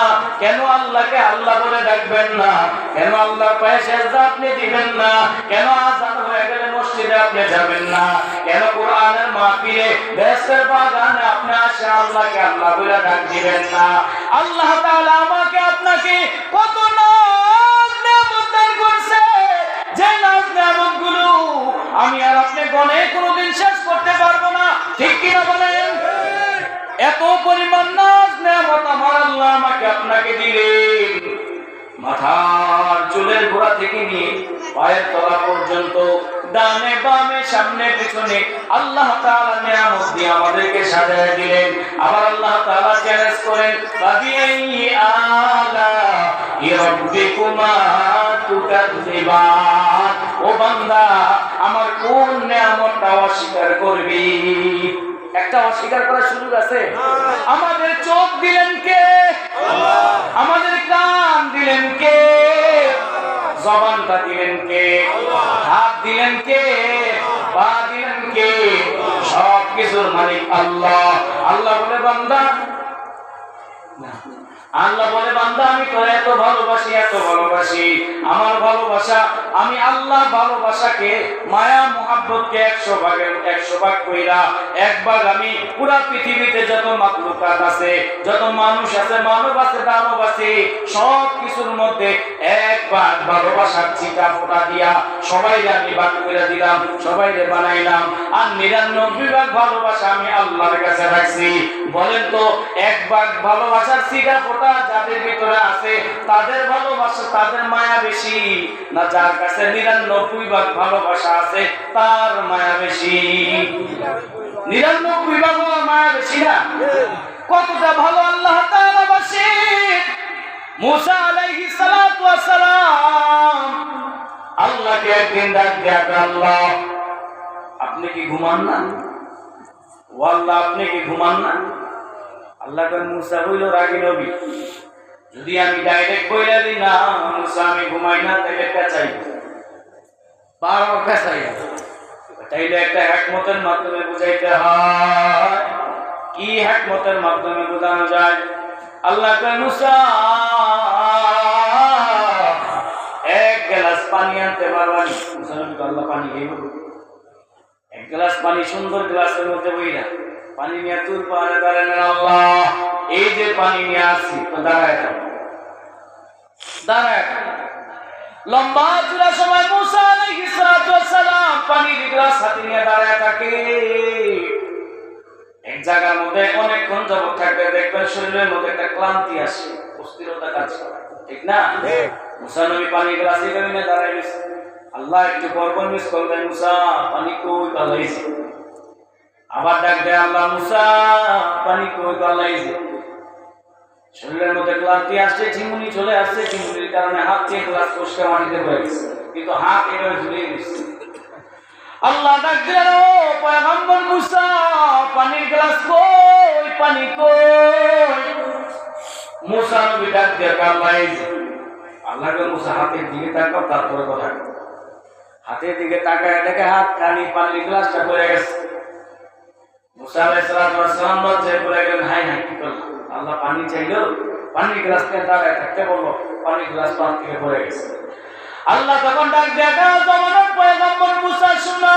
কেন আল্লাহকে আল্লাহ বলে ডাকবেন না? কেন আল্লাহর পায়ে সেজদা আপনি দিবেন না? কেন আযান হয়ে গেলে মসজিদে আপনি যাবেন না? কেন কোরআনের মাহফিলে বেহেশতের বাগানে আপনি আসে আল্লাহকে আল্লাহ বলে ডাক দিবেন না? আল্লাহ তাআলা আমাকে আপনাকে কত নাজ নেয়ামত দান করছে, যে নাজ নেয়ামতগুলো আমি আর আপনি গণে কোনোদিন শেষ করতে পারবো না, ঠিক কিনা বলেন? এত পরিমাণ নাজ নেয়ামত আমার আল্লাহ আমাকে আপনাকে দিলেন। মাথার চুলের গোড়া থেকে নিয়ে পায়ের তলা পর্যন্ত, ডানে বামে সামনে পিছনে আল্লাহ তাআলা নিয়ামত দিয়ে আমাদেরকে সাজায় দিলেন। আবার আল্লাহ তাআলা চ্যালেঞ্জ করেন, ফাবিআইয়ি আলাইহি রাব্বিকুমা তুকাযযিবান। ও বান্দা, আমার কোন নিয়ামতটা অস্বীকার করবি? একটা অস্বীকার করার সুযোগ আছে? আমাদের চোখ দিলেন কে? আমাদের কান দিলেন কে? জবানটা দিলেন কে? হাত দিলেন কে? পা দিলেন কে? সব কিছুর মালিক আল্লাহ। আল্লাহ বলে বান্দা, আল্লাহ বলে বান্দা আমি তোর এত ভালোবাসি, এত ভালোবাসি। আমার ভালোবাসা, আমি আল্লাহ ভালোবাসাকে, মায়া মুহাব্বতকে 100 ভাগ কইরা এক ভাগ আমি পুরা পৃথিবীতে যত মাখলুকাত আছে, যত মানুষ আছে, মানব আছে, দানব আছে, সব কিছুর মধ্যে এক ভাগ ভালোবাসার ছিটা ফোঁটা দিয়া সবাইরে আমি ভাগ করে দিলাম, সবাইরে বানাইলাম। আর 99 ভাগ ভালোবাসা আমি আল্লাহর কাছে রাখছি। বলেন তো, এক ভাগ ভালোবাসার ছিটা ফোঁটা যাদের ভিতরে আছে তাদের ভালোবাসা, তাদের মায়া বেশি, না যার কাছে 99 ভাগ ভালোবাসা আছে তার মায়া বেশি? 99 ভাগ মায়া বেশি না? কতটা ভালো আল্লাহ তাআলা বাসেন। মুসা আলাইহিস সালাতু ওয়াস সালাম আল্লাহকে একদিন ডাক দেয়া, আল্লাহ আপনি কি ঘুমান না? ও আল্লাহ আপনি কি ঘুমান না? আল্লাহ কয়, মুসা হইল রাগী নবী, যদি আমি ডাইরেক্ট কইলা দিই না মুসা আমি ঘুমাই না, তাহলে পেঁচাই, বারবার পেঁচাই। তাইলে একটা হিকমতের মাধ্যমে বুঝাইতে হয়। কি হিকমতের মাধ্যমে বোঝানো যায়? আল্লাহ কয়, মুসা এক গ্লাস পানি আনতে পারবা? মুসা নবী আল্লাহ পানি খাইব, এক গ্লাস পানি সুন্দর গ্লাসের মধ্যে বইরা পানি নিয়ে তুল পারে পারেন, আল্লাহ এই যে পানি নিয়ে আসছি, তো দাঁড়ায় থাকো, দাঁড়ায় থাকো। লম্বা চূড়া সময় মুসা আলাইহিস সালাতু ওয়াস সালাম পানির গ্লাস হাতে নিয়ে দাঁড়ায় থাকে। এক জায়গার মধ্যে অনেকক্ষণ যাবত থাকবে, দেখবেন শরীরের মধ্যে একটা ক্লান্তি আসে, অস্থিরতা কাজ করে, ঠিক না? মুসা নবী পানির গ্লাস নিয়ে দাঁড়ায় গেছে। আল্লাহ একটু গর্ব মিস করবেন, মুসা পানি কই পালাইছে? আবার ডাক দেয়, আল্লাহ মুসা পানি কই পালাইছে? শরীরের মধ্যে ক্লান্তি আসছে, ঝিমুনি চলে আসছে, ঝিমুনির কারণে হাত দিয়ে গ্লাস কষে মাটিতে পড়ে গেছে, কিন্তু হাত এভাবে ঝুলিয়ে গেছে। আল্লাহ ডাক দিলেন, ও পয়গম্বর মুসা পানির গ্লাস কই, পানি কই? মুসা নবী ডাক দিয়ে কাল্লাইছে। আল্লাহ কে মুসা হাতের দিকে তাকাও, তারপরে কথা বলো। হাতের দিকে তাকায় দেখে হাত খালি, পানির গ্লাসটা পড়ে গেছে। মুসা আলাইহিস সালাম লজ্জায় পড়ে গেলেন, হাই হাই কি করলাম? আল্লাহ পানি চাইলো, পানির গ্লাস থেকে দাঁড়ায় থাকতে বললো, পানির গ্লাস পান থেকে পড়ে গেছে। আল্লাহ তখন ডাক দেখা, জমানার পয়গম্বর মুসা শুনো,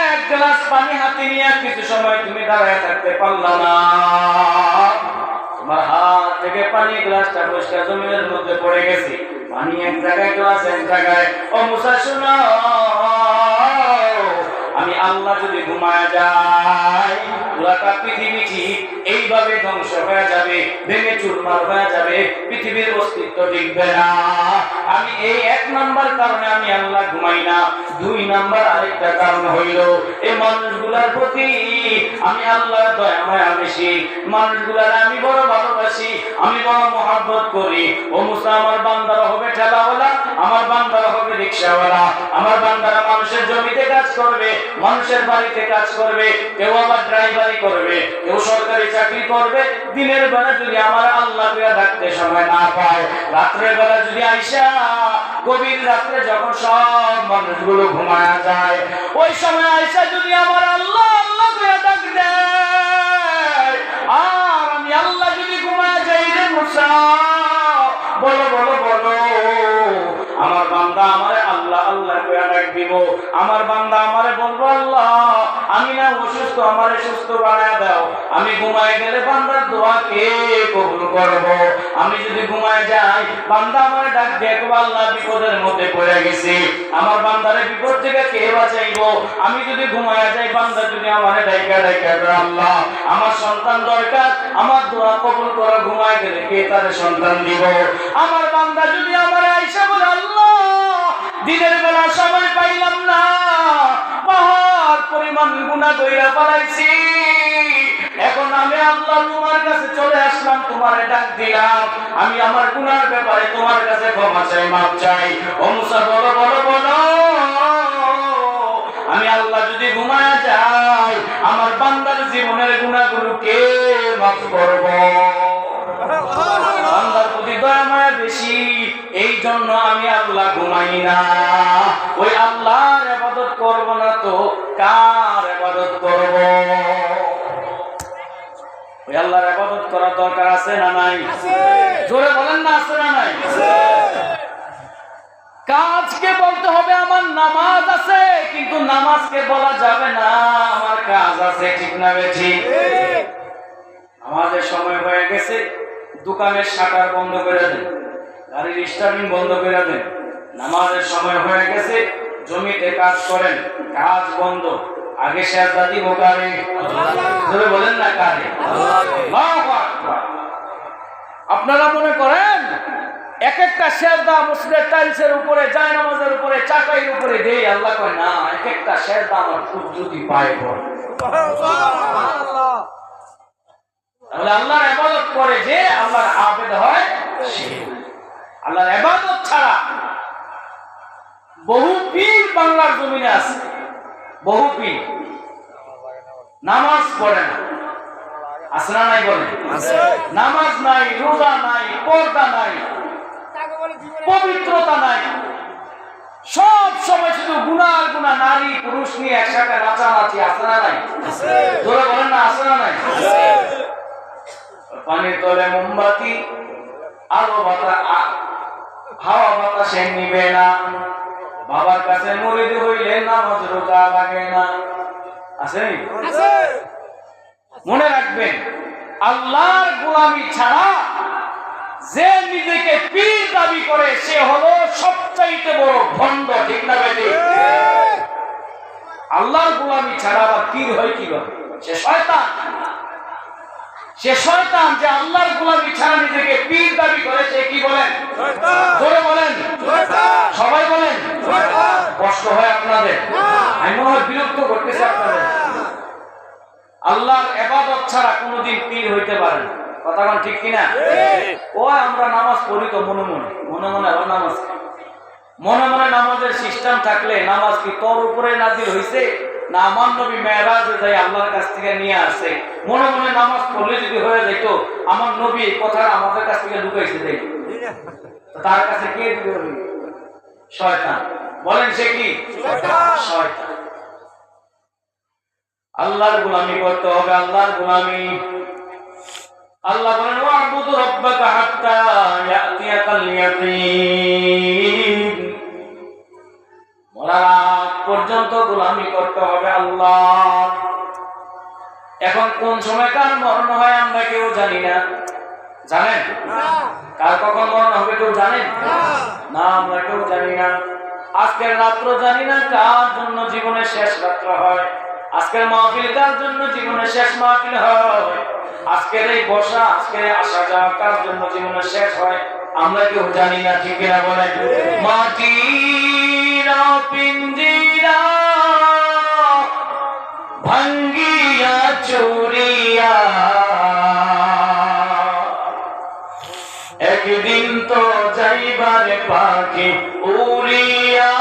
এক গ্লাস পানি হাতে নিয়ে কিছু সময় তুমি দাঁড়ায় থাকতে পারলা না, তোমার হাত থেকে পানি গ্লাসটা পরিষ্কার জমিনের মধ্যে পড়ে গেছে, পানি এক জায়গায়, গ্লাস এক জায়গায়। ও মুসা শুনো, আমি আল্লাহ যদি ঘুমায় যাই পুরাটা পৃথিবী ঠিক এইভাবে ধ্বংস হয়ে যাবে, ভেঙে চুরমার হয়ে যাবে, পৃথিবীর অস্তিত্ব টিকবে না। আমি এই এক নাম্বার কারণে আমি আল্লাহ ঘুমাই না। দুই নাম্বার আরেকটা কারণ হইল এই মানুষগুলার প্রতি আমি আল্লাহর দয়া মায়া বেশি, মানুষগুলার আমি বড় ভালোবাসি, আমি বড় মহব্বত করি। ও মুসা আমার বান্দারা হবে ঠেলাওয়ালা, আমার বান্দারা হবে রিকশাওয়ালা, আমার বান্দারা মানুষের জমিতে কাজ করবে, মানুষের বাড়িতে কাজ করবে, কেউ আবার ড্রাইভারি করবে, কেউ সরকারি চাকরি করবে। দিনের বেলা যদি আমার আল্লাহকে ডাকতে সময় না পায়, রাত্রের বেলা যদি আইসা গভীর রাত্রে যখন সব মানুষগুলো ঘুমায়া যায়, ওই সময় আইসা যদি আমার আল্লাহ আল্লাহকে ডাক দেয়, আর আমি আল্লাহ যদি ঘুমায়া যাই, রে মুসা বলো বলো বলো, আমার বান্দা আমারে আল্লাহ আল্লাহ করে ডাক দিব। আমার বান্দা আমারে বলবো আল্লাহ আমি না অসুস্থ, আমারে সুস্থ বানায় দাও। আমি ঘুমায় গেলে বান্দার দোয়া কে কবুল করব? আমি যদি ঘুমায় যাই, বান্দা আমারে ডাক দেখবো আল্লাহ বিপদের মধ্যে পড়ে গেছি, আমার বান্দারে বিপদ থেকে কে বাঁচাইবো? আমি যদি ঘুমায় যাই, বান্দা যদি আমারে ডাইকা ডাইকা আল্লাহ আমার সন্তান দরকার, আমার দোয়া কবুল করো, ঘুমায় গেলে কে তার সন্তান দিব? আমার বান্দা যদি আমার আয়েশা বলে আল্লাহ দিনের বেলা সময় পাইলাম না, পাহাড় পরিমাণ গুনাহ কইরা ফেলাইছি, এখন আমি আল্লাহ তোমার কাছে চলে আসলাম, তোমারে ডাক দিলাম, আমি আমার গুনার ব্যাপারে তোমার কাছে ক্ষমা চাই, মাপ চাই। ও মুসা বলো বলো বলো, আমি আল্লাহ যদি ঘুমায়া যাই, আমার বান্দার জীবনের গুনাহগুলো কে মাফ করব? বান্দার প্রতি দয়া মায়া বেশি, এই জন্য আমি আল্লাহ ঘুমাই না। ওই আল্লাহর ইবাদত করব না তো কার ইবাদত করব? ওই আল্লাহর ইবাদত করার দরকার আছে না নাই? জোরে বলেন না, আছে না নাই? কাজকে বলতে হবে আমার নামাজ আছে, কিন্তু নামাজকে বলা যাবে না আমার কাজ আছে, ঠিক না বেঠি? নামাজের সময় হয়ে গেছে, দোকানের শাটার বন্ধ করে দেন, গাড়ির স্টার্টিং বন্ধ করে দেন। নামাজের সময় হয়ে গেছে, জমিতে কাজ করেন, কাজ বন্ধ। আগে সেজদা দিব কারে? ধরে বলেন না কারে? আল্লাহু আকবার। আপনারা মনে করেন এক একটা সেজদা মসজিদের টাইলসের উপরে, জায়নামাজের উপরে, চাটাইয়ের উপরে দেই, আল্লাহ কয় না, এক একটা সেজদা আমার খুব যদি পায় পড়ে। সুবহানাল্লাহ। তাহলে আল্লাহর ইবাদত করে যে আল্লাহর আবেদ হয় সে। আল্লাহর ইবাদত ছাড়া বহু পীর বাংলার জমিনে আছে, বহু পীর নামাজ পড়ে না, আছে না নাই? বলে নামাজ নাই, রোজা নাই, পর্দা নাই, পবিত্রতা নাই, সব সময় শুধু গুনাহ গুনাহ, নারী পুরুষ নিয়ে একসাথে নাচানাচি, আছে না নাই? ধরে বলেন না, আছে না নাই? পানির তলে মোমবাতি, আলো বাতাস, হাওয়া বাতাসে নিবে না, বাবার কাছে মুরিদ হইলে নামাজ রোজা লাগে না, আছে? মনে রাখবেন, আল্লাহর গোলামি ছাড়া যে নিজেকে পীর দাবি করে সে হলো সবচাইতে বড় ভণ্ড, ঠিক না বেটি? আল্লাহর গোলামি ছাড়া আবার পীর হয় কিভাবে? সে শয়তান। সে শয়তান যে আল্লাহর গোলামি ছাড়া নিজেকে পীর দাবি করে, সে কি বলেন? জোরে বলেন, সবাই বলেন। কষ্ট হয় আপনাদের? আমি মনে হয় বিরক্ত করতেছি আপনাদের। আল্লাহর ইবাদত ছাড়া কোনোদিন পীর হইতে পারে না, কথা কোন ঠিক কিনা? ও আমরা নামাজ পড়ি তো মনে মনে, মনে মনে আবার নামাজ, মনে মনে নামাজের সিস্টেম থাকলে নামাজ কি তোর উপরে নাজিল হইছে না আমার নবী মেরাজে যাই আল্লাহর কাছ থেকে নিয়ে আসে? মনে মনে নামাজ পড়লে যদি হয়ে যেত, আমার নবী এই কথাটা আমাদের কাছ থেকে লুকাইছে দেয়, তার কাছে কে দিবে? শয়তান। বলেন সে কি? শয়তান। আল্লাহর গোলামি করতে হবে, আল্লাহর গোলামি। আল্লাহ বলেন ওয়া'বুদু রাব্বাকা হাত্তা ইয়াতিয়াকাল ইয়াকিন, মরার পর্যন্ত গোলামি করতে হবে আল্লাহ। এখন কোন সময় কার মরণ হয় আমরা কেউ জানি না, জানেন? কার কখন মরণ হবে কেউ জানেন না? আমরা কেউ জানি না। আজকের রাত্র জানি না কার জন্য জীবনের শেষ রাত্র হয়, আজকের মাহফিল কার জন্য জীবনের শেষ মাহফিল হয়, আজকের এই বসা, আজকের আসা যাওয়া কার জন্য জীবনের শেষ হয়, আমরা কেউ জানি না। ঠিক না বলেন? মাটির পিঞ্জিরা ভাঙ্গিয়া চুরিয়া একদিন তো যাইবার পাখি উড়িয়া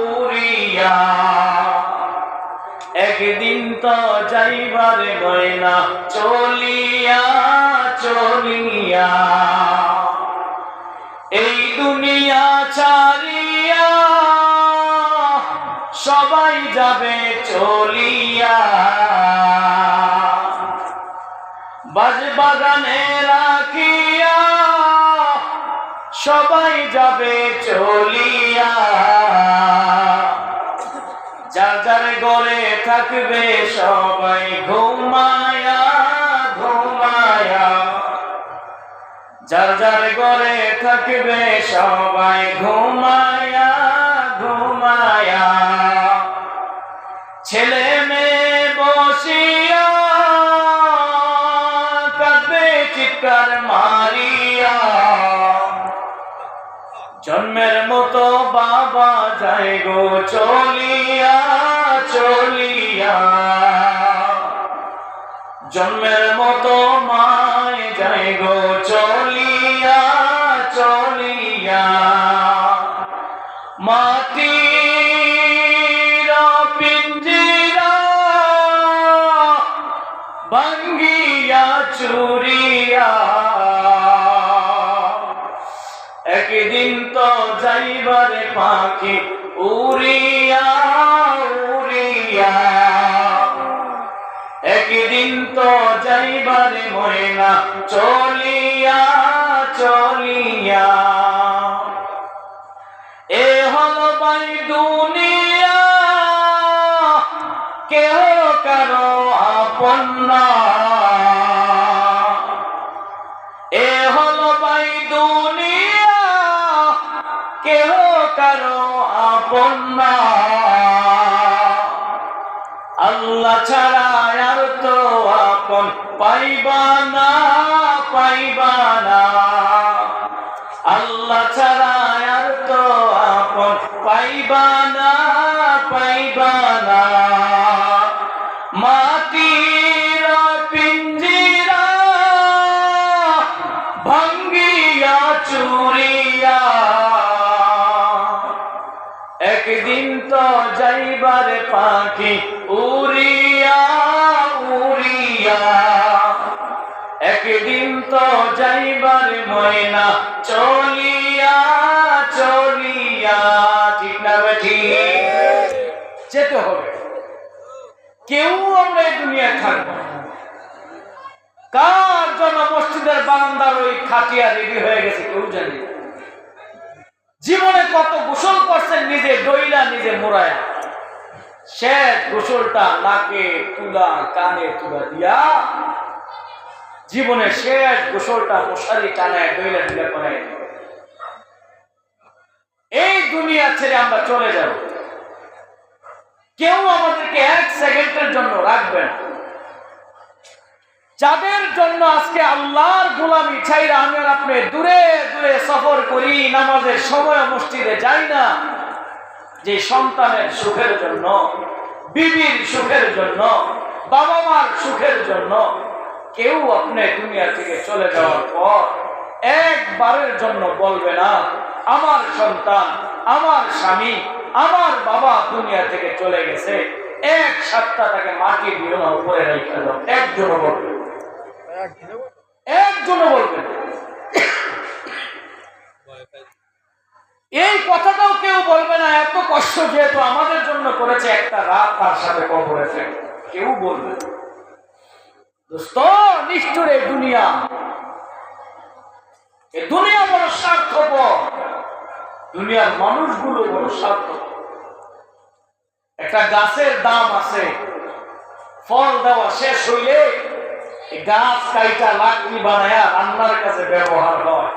উড়িয়া, একদিন তো যাইবার ময়না চলিয়া চলিয়া, এই দুনিয়া ছাড়িয়া সবাই যাবে চলিয়া, বাজবাগানে রাখিয়া সবাই যাবে চলিয়া, যার যার ঘরে থাকবে সবাই ঘুমায়া ঘুমায়া, যার যার ঘরে থাকবে সবাই ঘুমায়া ঘুমায়া, ছেলে মেয়ে বসিয়া কাঁদবে চিৎকার মারিয়া, জন্মের মতো বাবা যায় গো চলিয়া চলিয়া, জন্মের মতো মায় যায় গো চলিয়া চলিয়া, মাটির পিঞ্জিরা ভাঙ্গিয়া চুরিয়া একদিন তো যাইবার পাখি উড়িয়া উড়িয়া, একদিন তো যাইবার ময়না চলিয়া চলিয়া, এ হল ভাই দুনিয়া কেহ কারো আপন না, এ হল ভাই দুনিয়া কেহ কারো আপন না, আল্লাহ ছাড়া আর তো আপন পাইবা না পাইবা না, আল্লাহ ছাড়া আর তো আপন পাইবা না পাইবা না, মাটির পিঞ্জিরা ভাঙ্গিয়া চুরিয়া একদিন তো যাইবার পাখি উড়িয়া উড়িয়া, একদিন তো যাইবার ময়না চলিয়া চলিয়া। ঠিক না বেঠি? যেতে হবে, কেউ আমরা এই দুনিয়ায় থাকবো। কার জন্য মসজিদের বারান্দার ওই খাটিয়া রেডি হয়ে গেছে কেউ জানি। জীবনে কত গোসল করছেন নিজে ডইলা নিজে মোড়ায়া, শেষ গোসলটা নাকে তুলা কানে তুলা দিয়া, জীবনে শেষ গোসলটা মশারি টানায় ডইলা ঢিলা করায়। এই দুনিয়া ছেড়ে আমরা চলে যাব, কেউ আমাদেরকে এক সেকেন্ডের জন্য রাখবেন। যাদের জন্য আজকে আল্লাহর গোলামি ছাইরা আমি আর আপনি দূরে দূরে সফর করি, নামাজের সময় মসজিদে যাই না, যে সন্তানের সুখের জন্য, বিবির সুখের জন্য, বাবা মার সুখের জন্য, কেউ আপনি দুনিয়া থেকে চলে যাওয়ার পর একবারের জন্য বলবে না আমার সন্তান, আমার স্বামী, আমার বাবা দুনিয়া থেকে চলে গেছে, এক সপ্তাহ তাকে মাটি দিও না, উপরে রেখে দাও। একজনও বলবে, একজনও বলবে। এই কথাটাও কেউ বলবে না এত কষ্ট যেহেতু আমাদের জন্য করেছে, একটা রাত তার সাথে কবরে থাকবে, কেউ বলবে না। দোস্ত, নিষ্ঠুর এই দুনিয়া, এই দুনিয়া বড় স্বার্থপর, দুনিয়ার মানুষগুলো বড় স্বার্থপর। একটা গাছের দাম আছে, ফল দেওয়া শেষ হইলে গাছ কাইটা লাকড়ি বানায়া রান্নার কাছে ব্যবহার হয়।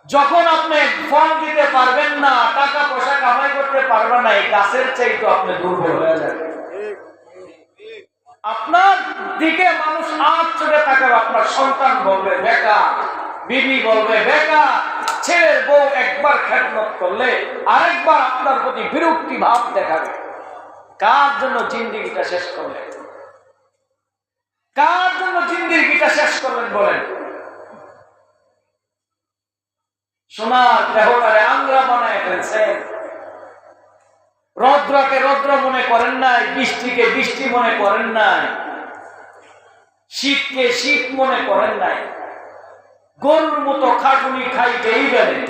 যখন আপনি ফল দিতে পারবেন না, টাকা পয়সা কামাই করতে পারবেন না, এই গাছের চাইতে আপনি দুর্বল হয়ে যাবেন। আপনার দিকে মানুষ আজ চোখে তাকাবে, আপনার সন্তান বলবে বেকার, বিবি বলবে বেকার, ছেলের বউ একবার খেদমত করলে আরেকবার আপনার প্রতি বিরক্তি ভাব দেখাবে। কার জন্য জিন্দেগিটা শেষ করলেন? কার জন্য জিন্দেগিটা শেষ করলেন বলেন? সোনার দেহটারে আংরা বানায় ফেলছেন। রৌদ্রকে রৌদ্র মনে করেন নাই, বৃষ্টিকে বৃষ্টি মনে করেন নাই, শীতকে শীত মনে করেন নাই। গরুর মতো খাটুনি খাইতেই গেলেন।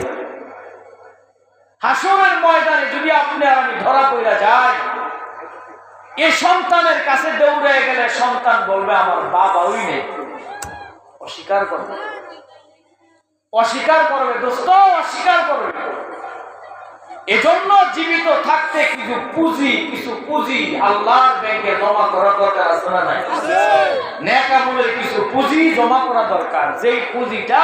হাসরের ময়দানে যদি আপনি আর আমি ধরা পড়া যায়, এই সন্তানের কাছে দৌড়ে গেলে সন্তান বলবে আমার বাবা ওই নেই, অস্বীকার করবে, অস্বীকার করবে দোস্ত, অস্বীকার করবে। এজন্য জীবিত থাকতে কিছু পুঁজি আল্লাহর ব্যাংকে জমা করা দরকার আছে না নাই? নেক আমলের কিছু পুঁজি জমা করা দরকার, যেই পুঁজিটা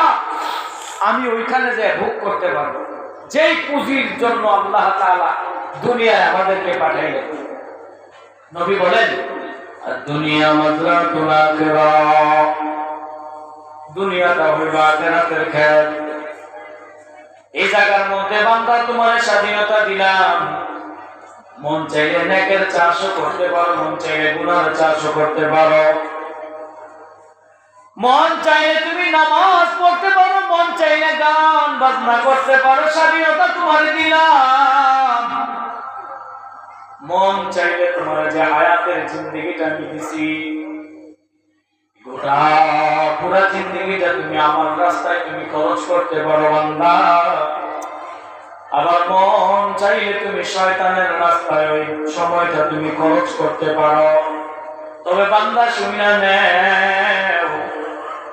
আমি ওইখানে যে ভোগ করতে পারবো, যেই পুঁজির জন্য আল্লাহ তাআলা দুনিয়ায় আমাদেরকে পাঠাইলেন। নবী বলেন দুনিয়া মাজরাতুল আখিরাহ, দুনিয়াটা হইল আখিরাতের খেত। এই জায়গার মধ্যে বান্দা তোমার স্বাধীনতা দিলাম, মন চাইলে নেকের চাষও করতে পারো, মন চাইলে গুনার চাষও করতে পারো, মন চাইলে তুমি নামাজ পড়তে পারো, মন চাইলে গান বাজনা করতে পারো, স্বাধীনতা তোমার দিলাম। মন চাইলে তোমার যে হায়াতের জিন্দেগিটা আমি দিছি, গোটা পুরা জিন্দেগিটা তুমি আমার রাস্তায় তুমি খরচ করতে পারো বান্দা। আবার মন চাইলে তুমি শয়তানের রাস্তায় ওই সময়টা তুমি খরচ করতে পারো। তবে বান্দা শুনিয়া নেও,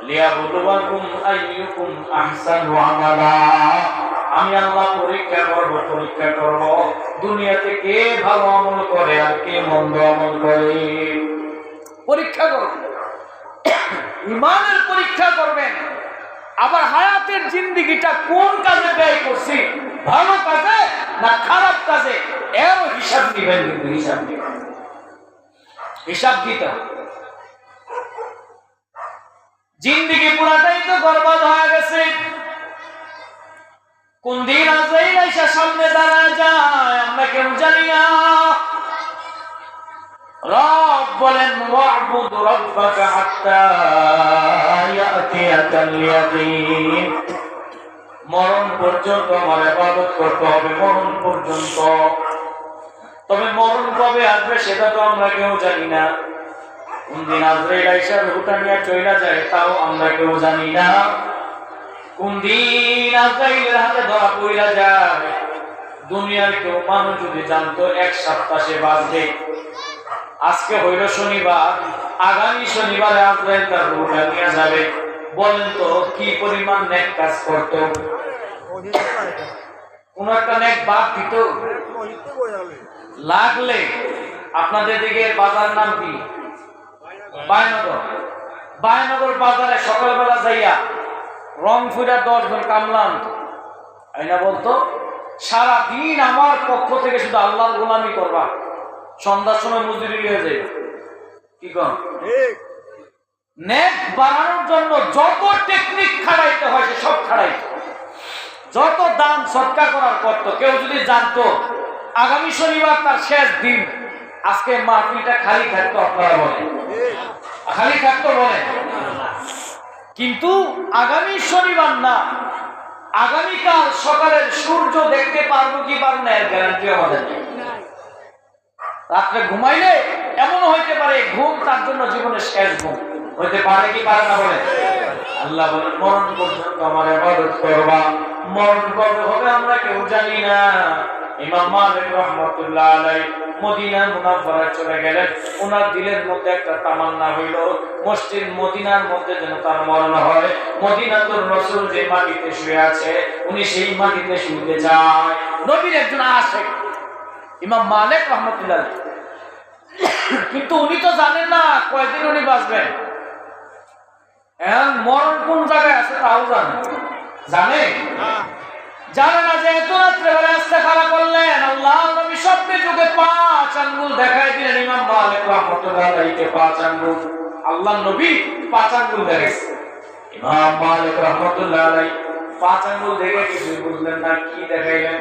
লিয়াবলুয়াকুম আইয়ুকুম আহসানু আমালা, আমি আল্লাহ পরীক্ষা করব দুনিয়াতে কে ভালো আমল করে আর কে মন্দ আমল করে। পরীক্ষা করব, ইমানের পরীক্ষা করবেন। আবার হায়াতের জিন্দেগিটা কোন কাজে ব্যয় করছি, ভালো কাজে না খারাপ কাজে, এর হিসাব দিবেন। কিন্তু হিসাব দিতে জিন্দেগি পুরাটাই তো বরবাদ হয়ে গেছে। কোন দিন আজরাইল আইসা সামনে দাঁড়ায় যায় আমরা কেউ জানি না। রব বলেন ওয়া'বুদ রাব্বাকা হাত্তা ইয়াতিয়াকাল ইয়াকিন, মরণ পর্যন্ত আমার ইবাদত করতে হবে, মরণ পর্যন্ত। তবে মরণ কবে আসবে সেটা তো আমরা কেউ জানি না। কোন দিন আজরাইল আইসা রূহটা নিয়ে চলে যায় তাও আমরা কেউ জানি না। কোন দিন আজরাইলের হাতে ধরা পড়া যায় দুনিয়ার কেউ মানুষ যদি জানতো এক সপ্তাহ সে বাঁচবে। আজকে হইল শনিবার, আগামী শনিবারে আজরাইল তার রূহটা নিয়ে যাবে। বলেন তো কি পরিমাণ নেক কাজ করত? কোন একটা নেক বাদ দিত? লাগলে আপনাদের দিকে বাজার নাম কি? বায়নগর। বায়নগর বাজারে সকালবেলা যাইয়া রংপুরা 10 জন কামলা আনতো, আইনা বলতো সারাদিন আমার পক্ষ থেকে শুধু আল্লাহর গোলামি করবা, সন্ধ্যার সময় মজুরি হয়ে যাবে। কি কন? নেক বাড়ানোর জন্য যত টেকনিক খাড়াইতে হয় সে সব খাড়াইতো, যত দান সৎকার করার করতো। কেউ যদি জানতো আগামী শনিবার তার শেষ দিন, আজকে মাহফিলটা খালি থাকতো, আপনারা বলেন খালি থাকতো বলেন। কিন্তু আগামী শনিবার না, আগামীকাল সকালের সূর্য দেখতে পারবো কি পারবো না এর গ্যারান্টি আমাদের নেই। রাত্রে ঘুমাইলে এমন হইতে পারে ঘুম তার জন্য জীবনের শেষ ঘুম হইতে পারে কি পারে না বলে। আল্লাহ বলেন মরণ পর্যন্ত আমার ইবাদত করবা, মরণ কবে হবে আমরা কেউ জানি না। ইমাম মালিক রাহমাতুল্লাহ আলাইহি মদিনা মুনাওয়ারায় চলে গেলেন। ওনার দিলের মধ্যে একটা তামান্না হইল মসজিদ মদিনার মধ্যে যেন তার মরণ হয়। মদিনাতুর রাসূল যে মাটিতে শুয়ে আছে উনি সেই মাটিতে শুতে যায়। নবীর একজন আশিক ইমাম মালিক রাহমাতুল্লাহ, কিন্তু উনি তো জানেন না কয়দিন উনি বাঁচবেন। এখন মরণ কোন জায়গায় আছে তাও জানেন। জানে জানে না যে এত রাত্রে বেলা ইস্তেখারা করলেন আল্লাহ নবী স্বপ্নে যুগে 5 আঙ্গুল দেখাই দিলেন ইমাম মালিক রাহমাতুল্লাহ আলাইহিকে 5 আঙ্গুল আল্লাহ নবী 5 আঙ্গুল দেখাইছে ইমাম মালিক রাহমাতুল্লাহ আলাইহি 5 আঙ্গুল দেখে কিছু বুঝলেন না কি দেখাইলেন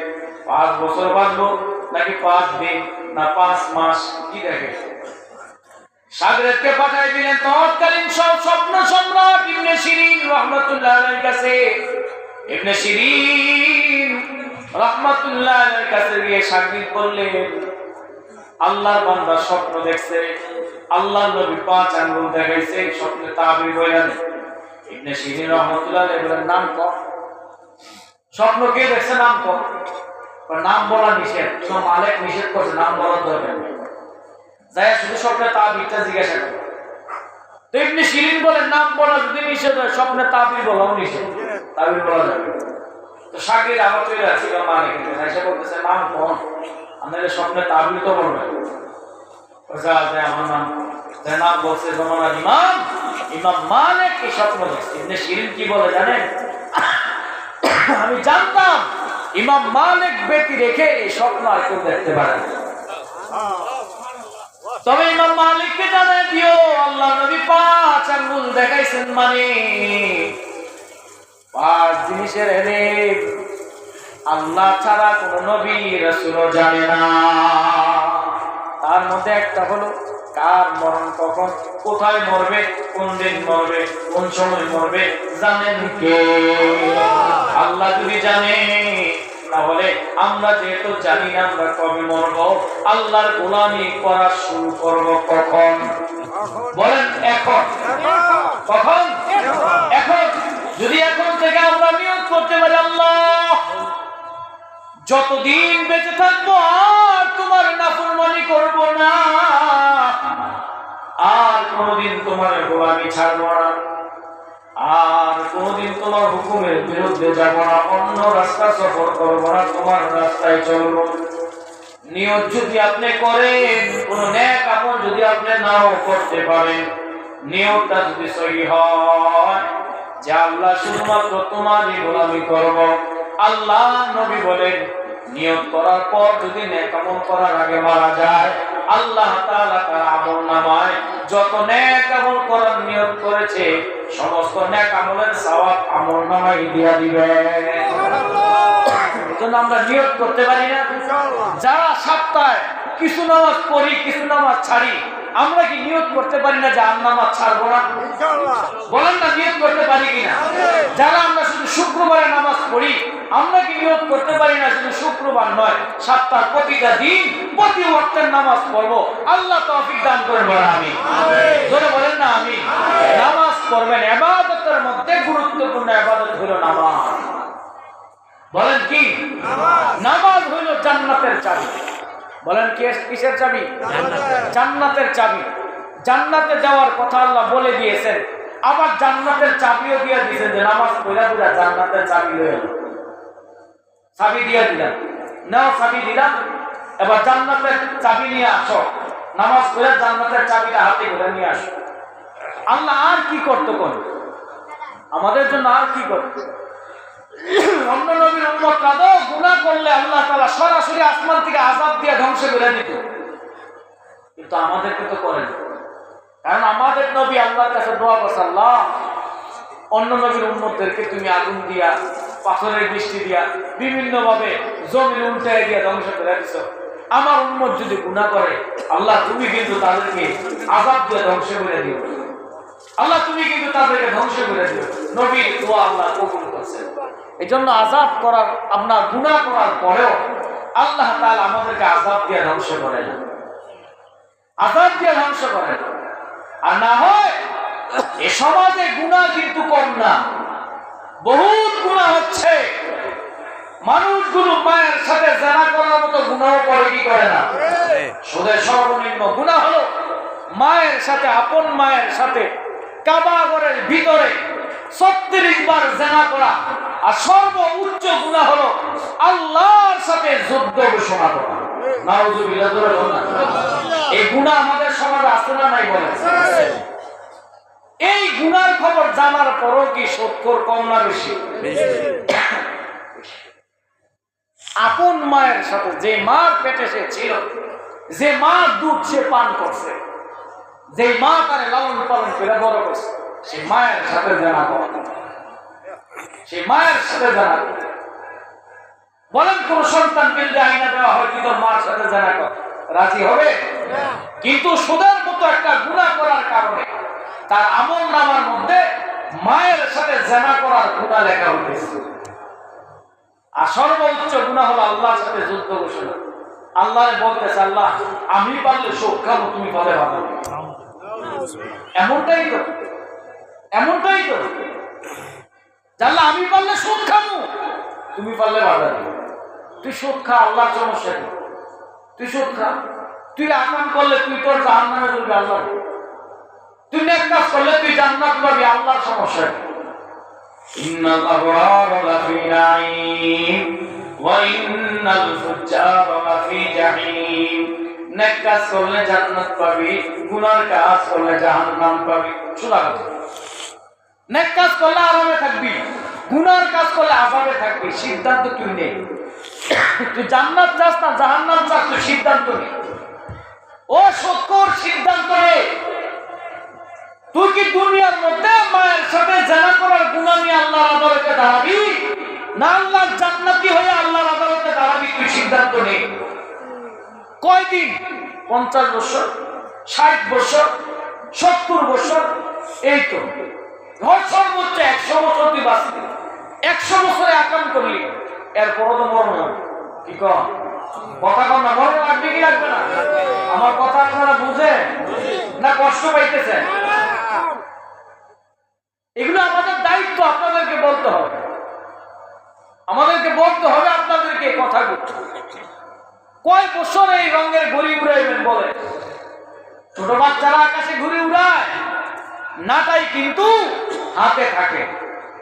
5 বছর বাঁচবো নাকি 5 দিন না 5 মাস কি দেখাইছে সাগরেদকে পাঠাই দিলেন তৎকালীন স্বপ্ন সম্রাট ইবনে শিরিন রাহমাতুল্লাহ আলাইহির কাছে ইবনে শিরিন রাহমাতুল্লাহ আলাইহির কাছে গিয়ে সাক্ষী বললেন আল্লাহর বান্দা স্বপ্ন দেখছে আল্লাহর নবী 5 আঙ্গুল দেখাইছে স্বপ্নে তাবির বলেন ইবনে শিরিন রাহমাতুল্লাহ আলাইহির নাম কম স্বপ্ন কে দেখছে নাম কম নাম বলা নিষেধ তো মালিক নিষেধ করছে নাম বলা দরকার নেই যায় শুধু স্বপ্নে তাবিরটা জিজ্ঞাসা করে তো ইবনে শিরিন বলেন নাম বলা যদি নিষেধ হয় স্বপ্নে তাবির বলাও নিষেধ তাবির বলা যাবে তো সাকির আবার চলে যাচ্ছিল মালিক এসে বলতেছে নাম কোন আমাদের স্বপ্নে তাবির তো বলবে আমার নাম বলছে জমানার ইমাম ইমাম মালিক এই স্বপ্ন দেখছে ইবনে শিরিন কি বলে জানেন আমি জানতাম ইমাম মালিক ব্যক্তি রেখে এই স্বপ্ন আর কেউ দেখতে পারে না তবে ইমাম মালিককে জানাই দিও আল্লাহ নবী 5 আঙ্গুল দেখাইছেন মানে 5 জিনিসের এনে আল্লাহ ছাড়া কোন নবী রাসূলও জানে না তার মধ্যে একটা হলো কার মরণ কখন কোথায় মরবে কোন দিন মরবে কোন সময় মরবে জানেন কে আল্লাহ যদি জানে তাহলে আমরা যেহেতু জানি না আমরা কবে মরব আল্লাহর গোলামি করা শুরু করব কখন বলেন এখন কখন এখন যদি এখন থেকে আমরা নিয়ত করতে পারি আল্লাহ যতদিন বেঁচে থাকবো আর তোমার নাফরমানি করব না আর কোনদিন তোমার গোলামি ছাড়বো না আর কোনদিন তোমার হুকুমের বিরুদ্ধে যাব না অন্য রাস্তা সফর করব না তোমার রাস্তায় চলবো নিয়ত যদি আপনি করেন কোন নেক আমল যদি আপনি নাও করতে পারেন নিয়তটা যদি সহি হয় যে আল্লাহ শুধুমাত্র তোমারই গোলামি করব আল্লাহ নবী বলেন নিয়ত করার পর যদি নেক আমল করার আগে মারা যায় আল্লাহ তাআলা তার আমলনামায় যত নেক আমল করার নিয়ত করেছে সমস্ত নেক আমলের সওয়াব আমলনামায় দিয়া দিবেন এজন্য আমরা নিয়ত করতে পারি না যারা সপ্তাহে কিছু নামাজ পড়ি কিছু নামাজ ছাড়ি আমরা কি নিয়ত করতে পারি না যে আর নামাজ ছাড়বো না বলেন না নিয়ত করতে পারি কিনা যারা আমরা শুধু শুক্রবারে নামাজ পড়ি আমরা কি নিয়ত করতে পারি না শুধু শুক্রবার নয় সপ্তাহের প্রতিটা দিন প্রতি ওয়াক্তের নামাজ পড়বো আল্লাহ তৌফিক দান করবেন আমি জোরে বলেন না আমি নামাজ পড়বেন ইবাদতের মধ্যে গুরুত্বপূর্ণ ইবাদত হলো নামাজ বলেন কি নামাজ হলো জান্নাতের চাবি বলেন কিসের চাবি জান্নাতের চাবি জান্নাতে যাওয়ার কথা আল্লাহ বলে দিয়েছেন আবার জান্নাতের চাবিও দিয়ে দিয়েছেন যে নামাজ পড়া পুরা জান্নাতের চাবি লয়ে চাবি দিয়ে দিলাম নাও চাবি দিলাম এবার জান্নাতের চাবি নিয়ে আসো নামাজ পড়ে জান্নাতের চাবিটা হাতে করে নিয়ে আসো আল্লাহ আর কি করতে কোন আমাদের জন্য আর কি করতে অন্য নবীর উম্মতরা তো গুনাহ করলে আল্লাহ তাআলা সরাসরি আসমান থেকে আযাব দিয়ে ধ্বংস করে দিত কিন্তু আমাদেরকে তো করেন কারণ আমাদের নবী আল্লাহর কাছে দোয়া করছে আল্লাহ অন্য নবীর উম্মতদেরকে তুমি আগুন দিয়া পাথরের বৃষ্টি দিয়া বিভিন্ন ভাবে জমিন উল্টায় দিয়া ধ্বংস করে দিছো আমার উম্মত যদি গুনাহ করে আল্লাহ তুমি কিন্তু তাদেরকে আযাব দিয়ে ধ্বংস করে দিও আল্লাহ তুমি কিন্তু তাদেরকে ধ্বংস করে দিও নবীর দোয়া আল্লাহ কবুল করেছেন এজন্য আযাব করার আপনার গুনাহ করার পরেও আল্লাহ তাআলা আমাদেরকে আযাব দিয়ে ধ্বংস করে না আযাব দিয়ে ধ্বংস করে না আর না হয় এই সমাজে গুনাহ কিন্তু কম না বহুত গুনাহ হচ্ছে মানুষগুলো মায়ের সাথে জানা করার মতো গুনাহ করে কি করে না সুদের সর্বনিম্ন গুনাহ হলো মায়ের সাথে আপন মায়ের সাথে কাবা ঘরের ভিতরে 36 বার জানা করা আর সর্বোচ্চ গুনাহ হলো আল্লাহর সাথে যুদ্ধ ঘোষণা করা নাউযুবিল্লাহ এই গুনাহ আমাদের সমাজে আছে না নাই বলেন এই গুনার খবর জানার পরও কি সুদখোর কম না বেশি? আপন মায়ের সাথে, যে মা পেটে সে ছিল, যে মা দুধ সে পান করছে, যে মা তারে লালন পালন করে বড় করছে, সে মায়ের সাথে জানা করে, সে মায়ের সাথে জানা করে। বলেন কোন সন্তান বিলদে আইনা দেওয়া হয় কি তোর মার সাথে জানা কর, রাজি হবে? কিন্তু সুদের মতো একটা গুনাহ করার কারণে তার আমল নামার মধ্যে মায়ের সাথে জানা করার গুনাহ লেখা হয়েছে। আর সর্বোচ্চ গুনাহ হলো আল্লাহর সাথে যুদ্ধ ঘোষণা। আল্লাহরে বলতেছে, আল্লাহ আমি পারলে সুখ খাবো, তুমি পারলে বাধা দিবে। এমনটাই তো, এমনটাই তো। জানলা আমি পারলে সুদ খাবো, তুমি পারলে বাধা দিবে। তুই সুদ খা, আল্লাহর সমস্যা নেই, তুই সুদ খা। তুই আকাম করলে তুই তোর জাহান্নামে চলবি, আল্লাহ। তুই নেক কাজ করলে তুই জান্নাত পাবি, আল্লাহর সমস্যা নেই। ইন্নাল আবরারা লাফি নাঈম ওয়া ইন্নাল ফুজ্জারা লাফি জাহিম। নেক কাজ করলে জান্নাত পাবি, গুনার কাজ করলে জাহান্নাম পাবি। শোনা কথা, নেক কাজ করলে আরামে থাকবি, গুনার কাজ করলে আযাবে থাকবি। সিদ্ধান্ত তুই নে, তুই জান্নাত চাস না জাহান্নাম চাস, তুই সিদ্ধান্ত নে। ও সুদখোর, সিদ্ধান্ত নে। তুই কি দুনিয়ার মধ্যে মায়ের সাথে জানা করার গুনাহ নিয়ে আল্লাহর আদালতে দাঁড়াবি, না আল্লাহর জান্নাতি হয়ে আল্লাহর আদালতে দাঁড়াবি? তুই সিদ্ধান্ত নে। কয়দিন? 50 বছর, 60 বছর, 70 বছর, এই তো। ধর সর্বোচ্চ 100 বছর তুই বাঁচবি। 100 বছরে আকাম করলি, এরপরও তো মরণ। কি কর কথা কর না, মরণ লাগবে কি লাগবে না? আমার কথা আপনারা বুঝেন না কষ্ট পাইতেছেন? এগুলো আমাদের দায়িত্ব, আপনাদেরকে বলতে হবে, আমাদেরকে বলতে হবে আপনাদেরকে কথাগুলো। কয় বছর এই রঙের ঘুড়ি উড়াইবেন বলে? ছোট বাচ্চারা আকাশে ঘুড়ি উড়ায়, নাটাই কিন্তু হাতে থাকে।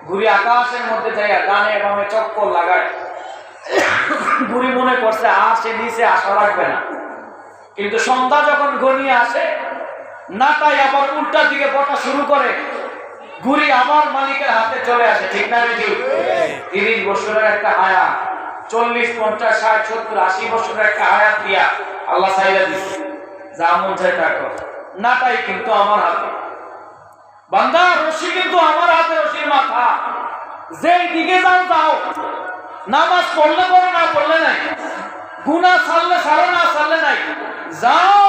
ঘুড়ি আকাশের মধ্যে যাইয়া ডানে বামে চক্কর লাগায়। ঘুড়ি মনে করছে আর সে নিচে আসা লাগবে না, কিন্তু সন্ধ্যা যখন ঘনিয়ে আসে, নাটাই আবার উল্টা দিকে বটা শুরু করে, ঘুড়ি আবার মালিকের হাতে চলে আসে। ঠিক না বেটি? 30 বছরের একটা হায়াত, 40, 50, 60, 70, 80 বছরের একটা হায়াত দিয়া আল্লাহ চাইলা দিচ্ছে, যা মন চাই তা কর। নাটাই কিন্তু আমার হাতে, বান্দা রশি কিন্তু আমার হাতে, রশির মাথা। যেই দিকে যাও যাও, নামাজ পড়লে পড়ো, না পড়লে নাই, গুনাহ ছাড়লে ছাড়ো, না ছাড়লে নাই, যাও।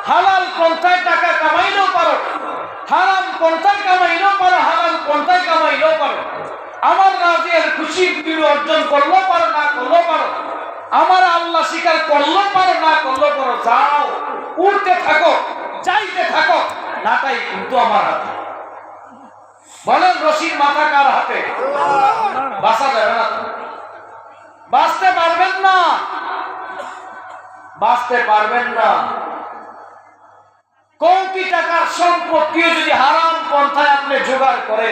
হালাল পন্থায় টাকা কামাইলেও পারো, হারাম পন্থায় কামাইলেও পারো, হালাল পন্থায় কামাইলেও পারো। আমার রাজের খুশি অর্জন করলেও পারো, না করলেও পারো। আমার আল্লাহ স্বীকার করলেও পারো, না করলেও পারো। যাও, উঠতে থাকো, যাইতে থাকো, নাটাই কিন্তু আমার হাতে। বলেন রশির মাথা কার হাতে? বাঁচা যাবে না, বাঁচতে পারবেন না, বাঁচতে পারবেন না। কোটি টাকার সম্পত্তিও যদি হারাম পন্থায় আপনি জোগাড় করে,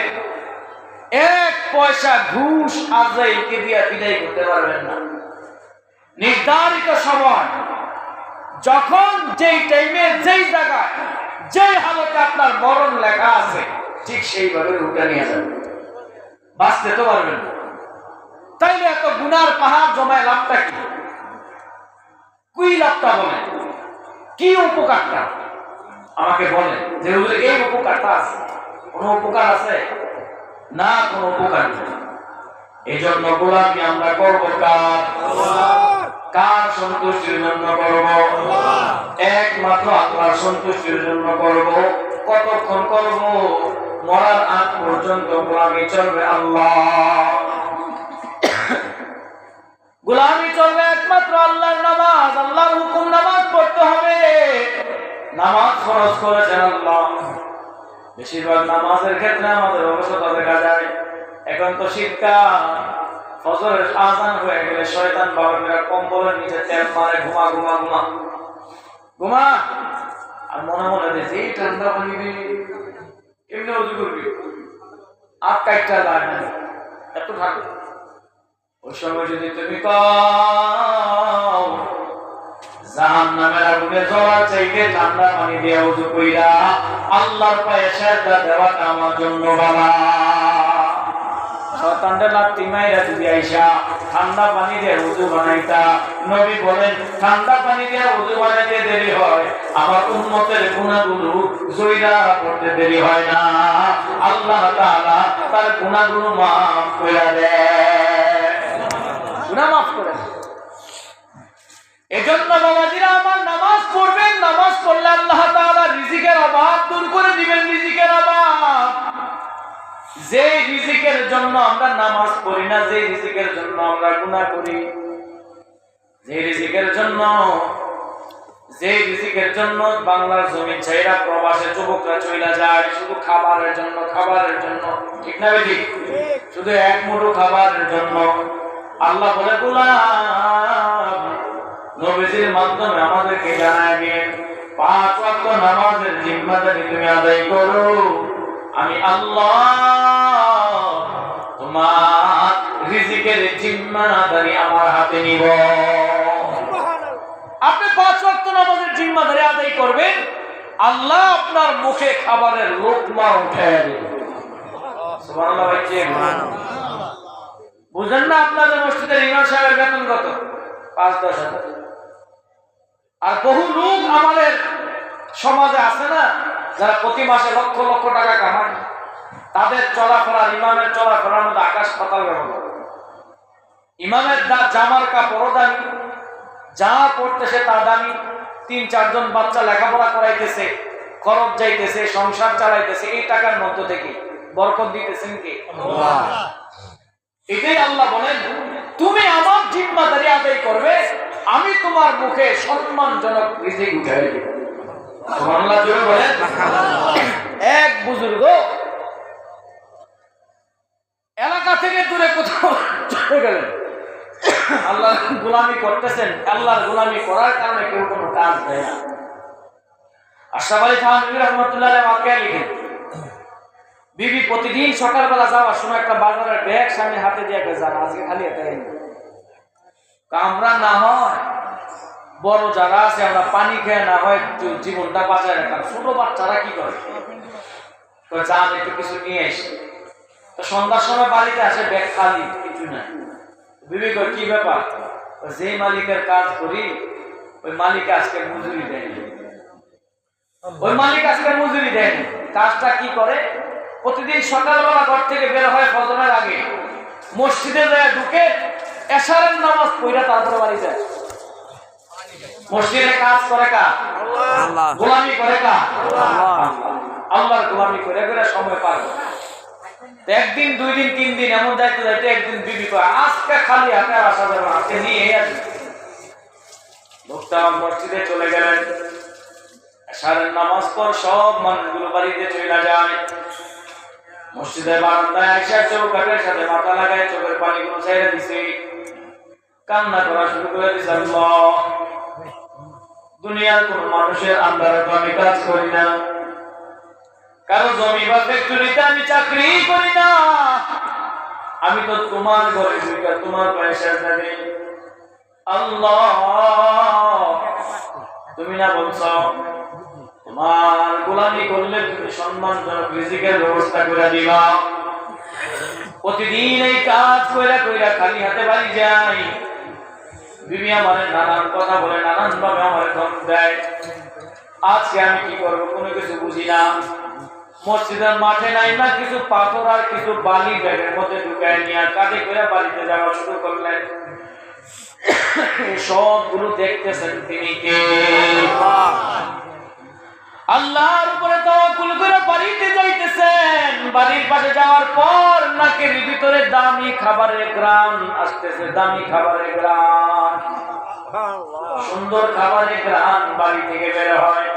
1 পয়সা ঘুষ আজরাইলকে দিয়ে বিদায় করতে পারবেন না। নির্ধারিত সময়, যখন যেই টাইমে যেই জায়গায় যেই হালতে আপনার মরণ লেখা আছে, ঠিক সেইভাবে উঠে নিয়ে যাবেন, বাঁচতে তো পারবেন না। তাইলে এত গুনার পাহাড় জমায় লাভটা কি? কি লাভটা বলে, কি উপকারটা আমাকে বলেন। যে এই উপকারটা আছে, কোন উপকার আছে না? কোন উপকার নেই। এই জন্য গোলামি আমরা করবো কার? কার সন্তুষ্টির জন্য করব? একমাত্র আল্লাহর সন্তুষ্টির জন্য করব। কতক্ষণ করব? মরার আগ পর্যন্ত গোলামি চলবে আল্লাহ, গোলামি চলবে একমাত্র আল্লাহর। নামাজ, আল্লাহর হুকুম, নামাজ পড়তে হবে। নামাজ ফরজ করেছেন আল্লাহ। বেশিরভাগ নামাজের ক্ষেত্রে আমাদের অবস্থা দেখা যায়, এখন তো শীতকাল, ফজরের আযান হয়ে গেলে শয়তান বাবারা কম্বলের নিচে তেল মারে, ঘুমা ঘুমা ঘুমা ঘুমা। আর মনে মনে দেখি ঠান্ডা পানি দিয়ে কেমনি ওযু করবি, আর কাটটা লাগে না, এত ঠান্ডা। ওই সময় যদি তুমি কও জাহান্নামের আগুনে জ্বলার চাইতে ঠান্ডা পানি দিয়ে ওযু কইরা আল্লাহর পায়ে সেজদা দেওয়াটা আমার জন্য বাবা। শয়তানটা লাত্তি মাইরা যদি আইসা ঠান্ডা পানি দিয়ে ওযু বানাইতা, নবী বলেন ঠান্ডা পানি দিয়ে ওযু বানাইতে দেরি হয়, আমার উম্মতের গুনাহগুলো জয়রা করতে দেরি হয় না, আল্লাহ তাআলা তার গুনাহগুলো maaf করে দেয়, গুনাহ maaf করে দেয়। এজন্য বাবাজিরা আমার নামাজ পড়বেন, নামাজ পড়লে আল্লাহ তাআলা রিজিকের অভাব দূর করে দিবেন, রিজিকের অভাব। যে রিজিকের জন্য আমরা নামাজ পড়ি না, যে রিজিকের জন্য আমরা গুনাহ করি, যে রিজিকের জন্য বাংলার জমি ছেড়ে প্রবাসে যুবকরা চলে যায় শুধু খাবারের জন্য, খাবারের জন্য, ঠিক না বেঠিক? শুধু এক মুঠো খাবারের জন্য। আল্লাহ বলে গোলাম নবীজির মাধ্যমে আমাদেরকে জানায় দিন 5 ওয়াক্ত নামাজের জিম্মাদারি তুমি আদায় করো, আমি আল্লাহ তোমার রিজিকের জিম্মাদারি আমার হাতে নিব। আপনি 5 ওয়াক্ত নামাজের জিম্মাদারি আদায় করবেন, আল্লাহ আপনার মুখে খাবারের লোকমা উঠায় দিবেন। সুবহানাল্লাহ ভাইজি, বুঝেন না? আপনাদের মসজিদের ইমাম সাহেবের বেতন কত? 5-10 হাজার। আর বহু লোক আমাদের সমাজে আছে না, যারা প্রতি মাসে লক্ষ লক্ষ টাকা কামায়, তাদের চলাফেরা, ইমামের চলাফেরার মধ্যে আকাশ পাতাল ব্যবধান। ইমামের জামার কাপড়ও দামি, যা পড়তেছে তা দামি, 3-4 জন বাচ্চা লেখাপড়া করাইতেছে, খরচ যাইতেছে, সংসার চালাইতেছে, এই টাকার মধ্য থেকে বরকত দিতেছেন কে? আল্লাহ। এটাই আল্লাহ বলেন তুমি আমার জিম্মাদারি আদায় করবে, আমি তোমার মুখে সম্মানজনক রিজিক উঠাই দেব। সুবহানাল্লাহ জোরে বলেন। এক বুজুর্গ এলাকা থেকে দূরে কোথাও চলে গেলেন, আল্লাহর গোলামি করতেছেন, আল্লাহর গোলামি করার কারণে কেউ কোনো কাজ দেয় না। আশরাফ আলী থানভী রাহমাতুল্লাহ আলাইহি ওয়াকিয়া লিখেন, বিবি প্রতিদিন সকালবেলা যাওয়ার সময় একটা বাজারের ব্যাগ সামনে হাতে দিয়ে যান, আজকে খালি এটাই আমরা না হয় বড় যারা আছে আমরা পানি খেয়ে না হয় জীবনটা বাঁচায় রাখলাম। ছোট বাচ্চারা কি করে, যান একটু কিছু নিয়ে এসে, তো সন্ধ্যার সময় বাড়িতে আসে ব্যাগ খালি, কিছু নাই। বিবি কয় কি ব্যাপার? যে মালিকের কাজ করি ওই মালিক আজকে মজুরি দেয়নি, ওই মালিক আজকে মজুরি দেয়নি। কাজটা কি করে? প্রতিদিন সকালবেলা ঘর থেকে বের হয় ফজরের আগে, মসজিদে যায় ঢুকে এশারের নামাজ পড়া তারপরে বাড়ি যায়। মসজিদে কাজ করে কার? আল্লাহ। গোলামি করে কার? আল্লাহ। আল্লাহর গোলামি করে করে সময় পার করে। একদিন 2 দিন 3 দিন এমন যাইতে যাইতে একদিন বিবি কয় আজকে খালি হাতে আসা যাবে, আজকে নিয়ে আসি। লোকটা মসজিদে চলে গেলেন, এশারের নামাজ পর সব মানুষগুলো বাড়িতে চলে যায়। মসজিদের বারান্দায় আয়েশা চৌকাঠের সাথে মাথা লাগায় চোখের পানিগুলো ছেড়ে দিছে, কান্না করা শুরু করে দিছে। আল্লাহ, দুনিয়ার কোন মানুষের আন্ডারে তো আমি কাজ করি না, কারো জমি বা ফ্যাক্টরিতে আমি চাকরি করি না, আমি তো তোমার ঘরে ঢুকে তোমার পায়ে সেজদা দেই। আল্লাহ, তুমি না বলছো তোমার গোলামি করলে তুমি সম্মানজনক রিজিকের ব্যবস্থা করে দিবা। প্রতিদিন এই কাজ কইরা কইরা খালি হাতে বাড়ি যাই। বিবি আমারে নানান কথা বলে, নানান ভাবে আমারে ধমক দেয়। আজকে আমি কি করব কোনো কিছু বুঝি না। মসজিদের মাঠে নাই না কিছু পাথর আর কিছু বালি ব্যাগের মধ্যে ঢুকায় নিয়ে কাঁধে করে বাড়িতে যাওয়া শুরু করলেন। সবগুলো দেখতেছেন তিনি কে? আল্লাহর উপরে তাওয়াক্কুল করে বাড়িতে যাইতেছেন। বাড়ির পাশে যাওয়ার পর নাকের ভিতরে দামি খাবারের ঘ্রাণ আসতেছে, দামি খাবারের ঘ্রাণ, সুন্দর খাবারের ঘ্রাণ বাড়ি থেকে বের হয়।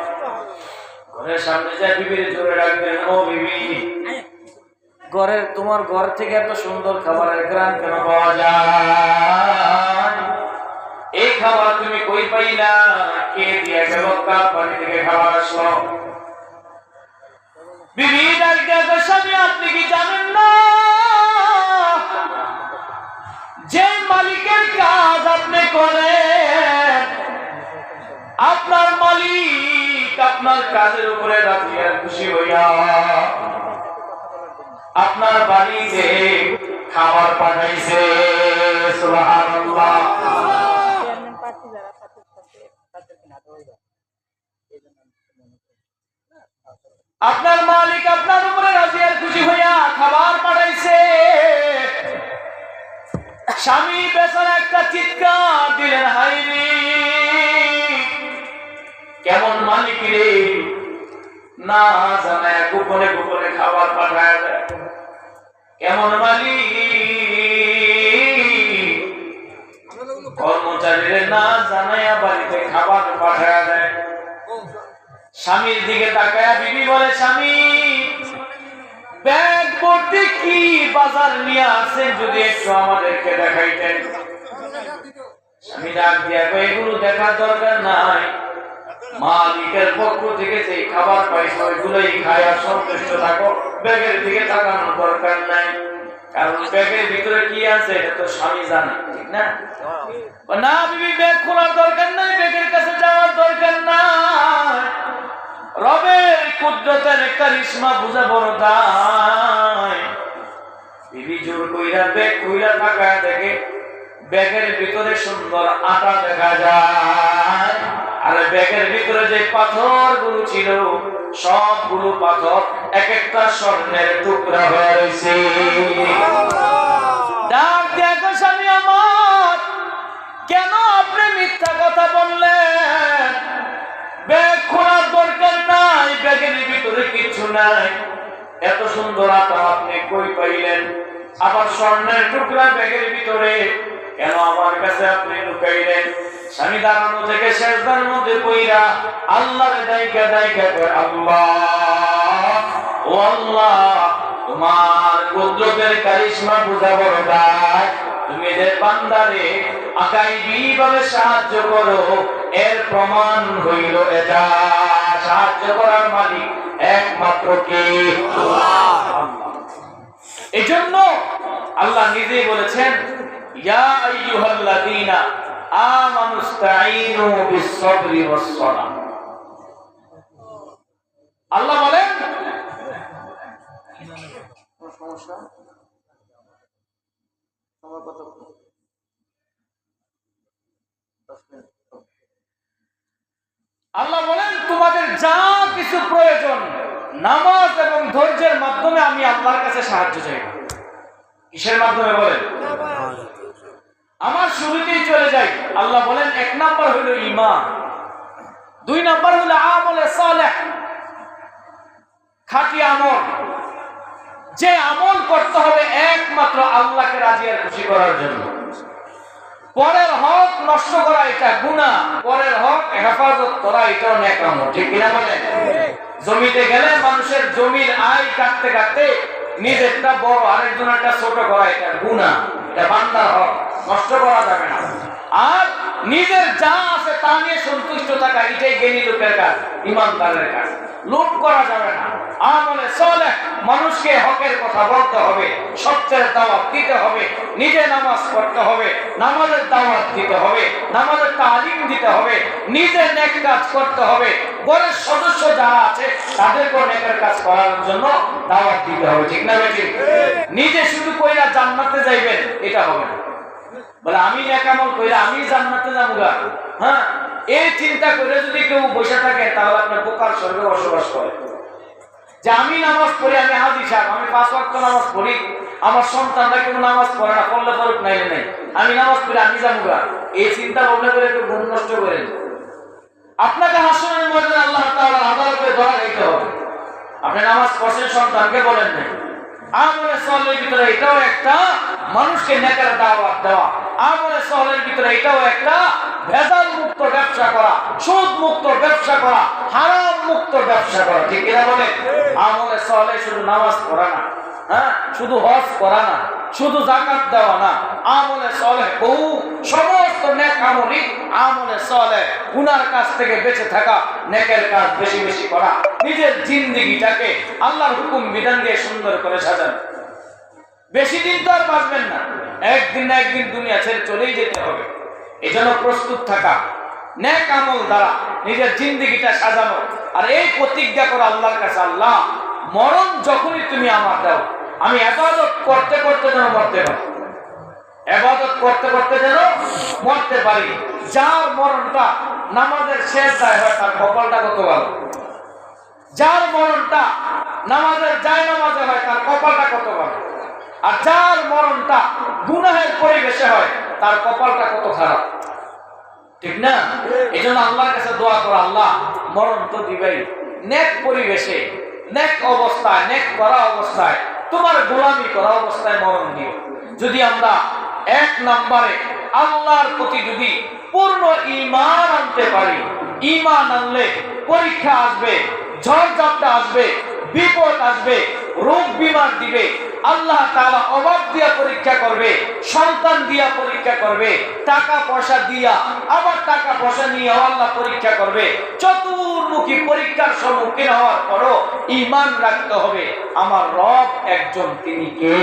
ঘরের সামনে যায় বিবির জোরে ডাকবেন, ও বিবি, ঘরের তোমার ঘর থেকে এত সুন্দর খাবারের ঘ্রাণ কেন পাওয়া যায়? এই খাবার তুমি কই পাইলা? কে দিয়ে গেল? কার বাড়ি থেকে খাবার আসলো? বিবি ডাক দিয়ে স্বামী, আপনি কি জানেন না যে মালিকের কাজ আপনি করেন আপনার মালিক আপনার কাজের উপরে রাজি আর খুশি হইয়া আপনার বাড়িতে খাবার পাঠাইছে। সুবহানাল্লাহ। আপনার মালিক আপনার উপরে রাজি আর খুশি হইয়া খাবার পাঠাইছে। স্বামী বেচারা একটা চিৎকার দিলেন, হায় রে কেমন মালিক রে, না জানায় গোপনে গোপনে খাবার পাঠায় দেয়। কেমন মালিক, কর্মচারীরা না জানায়া বাড়িতে খাবার পাঠায় দেয়। স্বামীর দিকে তাকায়া বিবি বলে, স্বামী ব্যাগ ভর্তি কি বাজার নিয়ে আসেন, যদি একটু আমাদেরকে দেখাইতেন। স্বামী ডাক দিয়া কয়, এগুলো দেখার দরকার নাই, মালিকের পক্ষ থেকে যে খাবার পাইছো ওইগুলোই খায়া সন্তুষ্ট থাকো, ব্যাগের দিকে তাকানোর দরকার নাই। কারণ ব্যাগের ভিতরে কি আছে এটা তো স্বামী জানে, ঠিক না? না বিবি, ব্যাগ খোলার দরকার নাই, ব্যাগের কাছে যাওয়ার দরকার নাই। রবের কুদরতের একটা রিসমা বুঝা বড় দায়। বিবি জোর কইরা ব্যাগ কইরা তাকায় দেখে ব্যাগের ভিতরে সুন্দর আটা দেখা যায়, আর ব্যাগের ভিতরে যে পাথর গুলো ছিল সবগুলো পাথর এক একটা স্বর্ণের টুকরা হয়ে রয়েছে। ডাক দেখো স্বামী আমার, কেন আপনি মিথ্যা কথা বললেন? ব্যাগ খোলার দরকার নাই, ব্যাগের ভিতরে কিছু নাই। এত সুন্দর আটা আপনি কই পাইলেন? আবার স্বর্ণের টুকরা ব্যাগের ভিতরে কেন আমার কাছে আপনি লুকাইলেন? স্বামী দাঁড়ানো থেকে সেজদার মধ্যে পইরা আল্লাহর দাইকা দাইকা করে, আল্লাহ ও আল্লাহ, তোমার কুদরতের কারিশমা বুঝা বড় দায়। তুমি যে বান্দারে আকাইবিভাবে সাহায্য করো, এর প্রমাণ হইল এটা। সাহায্য করার মালিক একমাত্র কে? আল্লাহ। এজন্য আল্লাহ নিজেই বলেছেন, ইয়া আইয়ুহাল্লাযীনা আমানুস্তাঈনু বিস-সাবরি ওয়াস-সালাহ। আল্লাহ বলেন, আল্লাহ বলেন তোমাদের যা কিছু প্রয়োজন নামাজ এবং ধৈর্যের মাধ্যমে আমি আল্লাহর কাছে সাহায্য চাই। কিসের মাধ্যমে বলেন? আমার শুরুতেই চলে যাই। আল্লাহ বলেন এক নাম্বার হলো ঈমান, দুই নাম্বার হলো আমলে সালেহ, খাঁটি আমল। যে আমল করতে হবে একমাত্র আল্লাহকে রাজি আর খুশি করার জন্য। পরের হক নষ্ট করা এটা গুনাহ, পরের হক হেফাজত করা এটাও নেক আমল, ঠিক কিনা বলেন? জমিতে গেলে মানুষের জমির আয় কাটতে কাটতে নিজেরটা বড় আরেকজনেরটা ছোট করা এটা গুনাহ, এটা বান্দার হক, নষ্ট করা যাবে না। আর নিজের যা আছে তা নিয়ে সন্তুষ্ট থাকা এটাই জ্ঞানী লোকের কাজ, ইমানদারের কাজ। লুট করা যাবে না। আমলে সালেহ, মানুষকে হকের কথা বলতে হবে, সত্যের দাওয়াত দিতে হবে, নিজে নামাজ পড়তে হবে, নামাজের দাওয়াত দিতে হবে, নামাজের তালিম দিতে হবে, নিজে নেক কাজ করতে হবে, ঘরের সদস্য যারা আছে তাদেরকেও নেকের কাজ করার জন্য দাওয়াত দিতে হবে, ঠিক না বেটি? নিজে শুধু কইরা জান্নাতে যাইবেন এটা হবে না। বলে আমি নেক আমল কইরা আমি জান্নাতে যাবো গা, হ্যাঁ, এই চিন্তা করে যদি কেউ বসে থাকে তাহলে আপনার বোকার স্বর্গে বসবাস করে। যে আমি নামাজ পড়ি, আমি হাজি সাহেব, আমি 5 ওয়াক্ত নামাজ পড়ি, আমার সন্তানরা কেউ নামাজ পড়ে না, পড়লে পড়ুক নাইলে নাই, আমি নামাজ পড়ি আমি যাবো গা, এই চিন্তা ভাবনা করে কেউ ঘুম নষ্ট করেন। আপনাকে হাসরের ময়দানে আল্লাহ তাআলার আদালতে ধরা খাইতে হবে। আপনি নামাজ পড়ছেন, সন্তানকে বলেন নাই। আমলে সালেহের ভিতরে এটাও একটা মানুষকে নেকের দাওয়াত দেওয়া। আমলে সালেহের ভিতরে এটাও একটা ভেজাল মুক্ত ব্যবসা করা, সুদ মুক্ত ব্যবসা করা, হারাম মুক্ত ব্যবসা করা, ঠিক কিনা বলে? আমলে সালেহ শুধু নামাজ পড়া না, হ্যাঁ, শুধু হজ করা না, শুধু যাকাত দেওয়া না। আমলে সালেহ বহু, সমস্ত নেক আমলই আমলে সালেহ। গুনার কাজ থেকে বেঁচে থাকা, নেকের কাজ বেশি বেশি করা, নিজের জিন্দেগিটাকে আল্লাহর হুকুম বিধান দিয়ে সুন্দর করে সাজান। বেশি দিন তো আর বাঁচবেন না, একদিন না একদিন দুনিয়া ছেড়ে চলেই যেতে হবে। এই জন্য প্রস্তুত থাকা, নেক আমল দ্বারা নিজের জিন্দেগিটা সাজানো, আর এই প্রতিজ্ঞা করো আল্লাহর কাছে, আল্লাহ মরণ যখনই তুমি আমার দাও, আমি ইবাদত করতে করতে যেন মরতে পারি, ইবাদত করতে করতে যেন মরতে পারি। যার মরণটা নামাজের শেষ দায় হয় তার কপালটা কত ভালো, যার মরণটা নামাজের যায় নামাজে হয় তার কপালটা কত ভালো, আর যার মরণটা গুনাহের পরিবেশে হয় তার কপালটা কত খারাপ, ঠিক না? এই জন্য আল্লাহর কাছে দোয়া করো, আল্লাহ মরণ তো দিবেই, নেক পরিবেশে, নেক অবস্থায়, নেক করা অবস্থায়, তোমার গোলামি করা অবস্থায় মরণ দিও। যদি আমরা এক নম্বরে আল্লাহর প্রতি যদি পূর্ণ ঈমান আনতে পারি, ঈমান আনলে পরীক্ষা আসবে, ঝড়-ঝাপটা আসবে, বিপদ আসবে, রোগ বিমার দিবে, আল্লাহ তাআলা অভাব দিয়া পরীক্ষা করবে, সন্তান দিয়া পরীক্ষা করবে, টাকা পয়সা দিয়া আবার টাকা পয়সা নিয়ে আল্লাহ পরীক্ষা করবে। চতুর্মুখী পরীক্ষার সম্মুখীন হওয়ার পরও ঈমান রাখতে হবে আমার রব একজন, তিনি কে?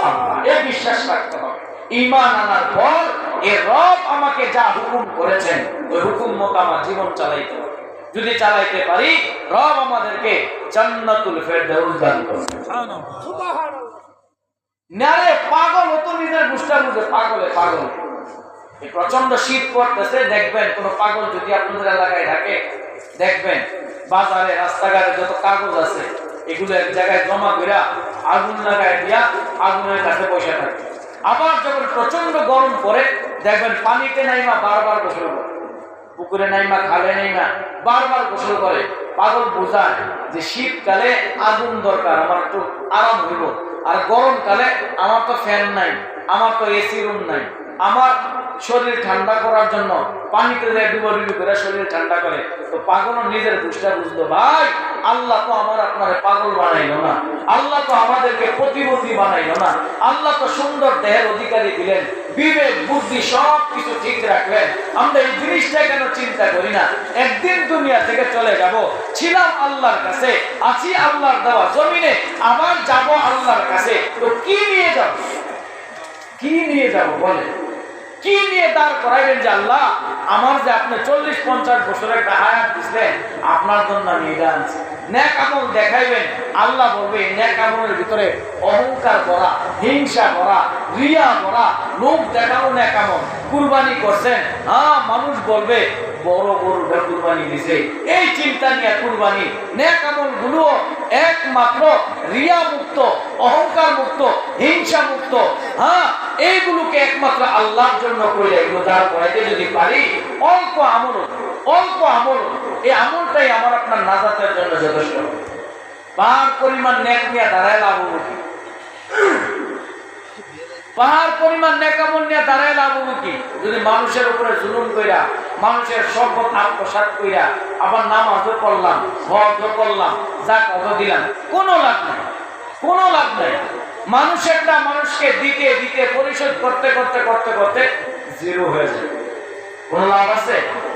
আল্লাহ। এই বিশ্বাস রাখতে হবে। ঈমান আনার পর এই রব আমাকে যা হুকুম করেছেন ওই হুকুম মতো আমার জীবন চালাইতে হবে। যদি চালাইতে পারি রব আমাদেরকে জান্নাতুল ফেরদাউস দান করবে। সুবহানাল্লাহ। নারে পাগল তো নিজের গুষ্টা বুঝে, পাগলে পাগল। এই প্রচন্ড শীত পড়তেছে, দেখবেন কোন পাগল যদি আপনাদের এলাকায় থাকে, দেখবেন বাজারে রাস্তাঘাটে যত কাগজ আছে এগুলো এক জায়গায় জমা করে আগুন লাগায় দিয়া আগুনের কাছে বসে থাকে। আবার যখন প্রচন্ড গরম পড়ে দেখবেন পানিতে নাইমা বারবার গোসল করে, পুকুরে নাইমা, খালে নাইমা বারবার গোসল করে। পাগল বোঝায় যে শীতকালে আগুন দরকার, আমার একটু আরাম হইব, আর গরমকালে আমার তো ফ্যান নাই, আমার তো এসি রুম নাই, আমার শরীর ঠান্ডা করার জন্য পানিতে ডুবি করে শরীর ঠান্ডা করে। তো পাগল নিজের বুঝটা বুঝলো, ভাই আল্লাহ তো আমার আপনার পাগল বানাইলো না, আল্লাহ তো আমাদেরকে প্রতিবন্ধী বানাইলো না, আল্লাহ তো সুন্দর দেহের অধিকারী দিলেন, বিবেক বুদ্ধি সব কিছু ঠিক রাখলেন, আমরা এই জিনিসটা কেন চিন্তা করি না? একদিন দুনিয়া থেকে চলে যাব, ছিলাম আল্লাহর কাছে, আছি আল্লাহর দেওয়া জমিনে, আবার যাব আল্লাহর কাছে। তো কি নিয়ে যাব, কি নিয়ে যাব বলে, কি নিয়ে দাঁড় করাইবেন যে আল্লাহ আমার যে আপনি 40-50 বছরের একটা হায়াত দিচ্ছেন, আপনার জন্য আমি এটা আনছি। নেক আমল দেখাইবেন, আল্লাহ বলবে নেক আমলের ভিতরে অহংকার করা, হিংসা করা, রিয়া করা, লোক দেখানো নেক আমল। কুরবানি করছেন, হ্যাঁ মানুষ বলবে বড় গরুটা কুরবানি দিছে, এই চিন্তা নিয়ে কুরবানি। নেক আমল গুলো একমাত্র রিয়া মুক্ত, অহংকার মুক্ত, হিংসা মুক্ত, হ্যাঁ এইগুলোকে একমাত্র আল্লাহর জন্য করে এগুলো দাঁড় করাইতে যদি পারি, অল্প আমল, অল্প আমল, এই আমলটাই আমার আপনার নাজাতের জন্য যথেষ্ট। পাহাড় পরিমাণ নেক নিয়ে দাঁড়ায় লাভ হবে কি? পাহাড় পরিমাণ নেক আমল নিয়ে দাঁড়ায় লাভ হবে কি? যদি মানুষের উপরে জুলুম কইরা, মানুষের সম্পদ আত্মসাৎ কইরা, আবার নামাজও পড়লাম, হজও করলাম, যাকাতও দিলাম, কোনো লাভ নাই, কোনো লাভ নাই। মানুষ একটা মানুষকে দিতে দিতে পরিশোধ করতে করতে করতে করতে জিরো হয়ে যায়, কোন লাভ আছে?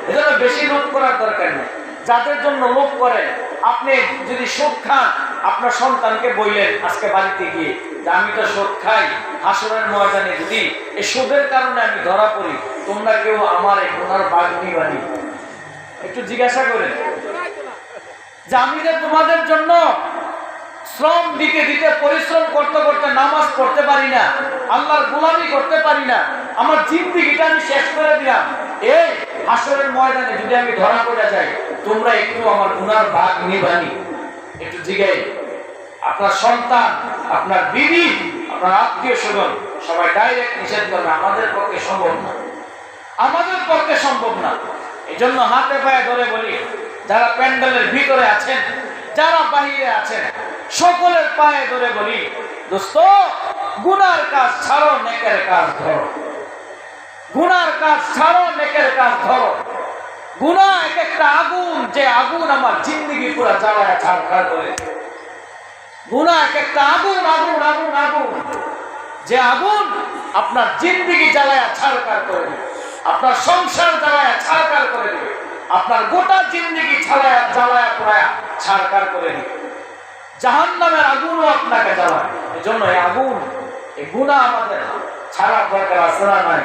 এজন্য বেশি লোভ করার দরকার নেই। যাদের জন্য লোভ করেন, আপনি যদি সুদ খান, আপনার সন্তানকে বললেন আজকে বাড়িতে গিয়ে যে আমি তো সুদ খাই, হাসরের ময়দানে যদি এই সুদের কারণে আমি ধরা পড়ি, তোমরা কেউ আমার এই গুনার ভাগ নিবানি? একটু জিজ্ঞাসা করেন যে আমি যে তোমাদের জন্য শ্রম দিতে দিতে, পরিশ্রম করতে করতে নামাজ পড়তে পারি না, আল্লাহর গোলামি করতে পারি না, আমার জিন্দেগিটা আমি শেষ করে দিলাম, এই হাসরের ময়দানে যদি আমি ধরা পড়ে যাই, তোমরা একটু আমার গুনার ভাগ নিবানি? একটু জিজ্ঞাই। আপনার সন্তান, আপনার বিবি, আপনার আত্মীয় স্বজন সবাই ডাইরেক্ট নিষেধ করবে, আমাদের পক্ষে সম্ভব না, আমাদের পক্ষে সম্ভব না। এই জন্য হাতে পায়ে ধরে বলি, যারা প্যান্ডেলের ভিতরে আছেন, যারা বাহিরে আছেন, সকলের পায়ে ধরে বলি, দোস্ত গুনার কাজ ছাড়ো, নেকের কাজ ধরো, গুনার কাজ ছাড়ো, নেকের কাজ ধরো। গুনাহ এক একটা আগুন, যে আগুন আমার জিন্দেগি পুরো জ্বালায় ছাড়খাড় করে। গুনাহ এক একটা আগুন, আগুন আগুন আগুন, যে আগুন আপনার জিন্দেগি জ্বালায় ছাড়খাড় করে দেবে, আপনার সংসার জ্বালায় ছাড়খাড় করে দেবে, আপনার গোটা জিন্দেগি জ্বালায় জ্বালায় পুরায়া ছাড়খাড় করে দেবে। জাহান্নামের আগুনও আপনাকে জ্বালায়। এই জন্য এই আগুন, এই গুনাহ আমাদের ছাড়ার দরকার আছে না নাই?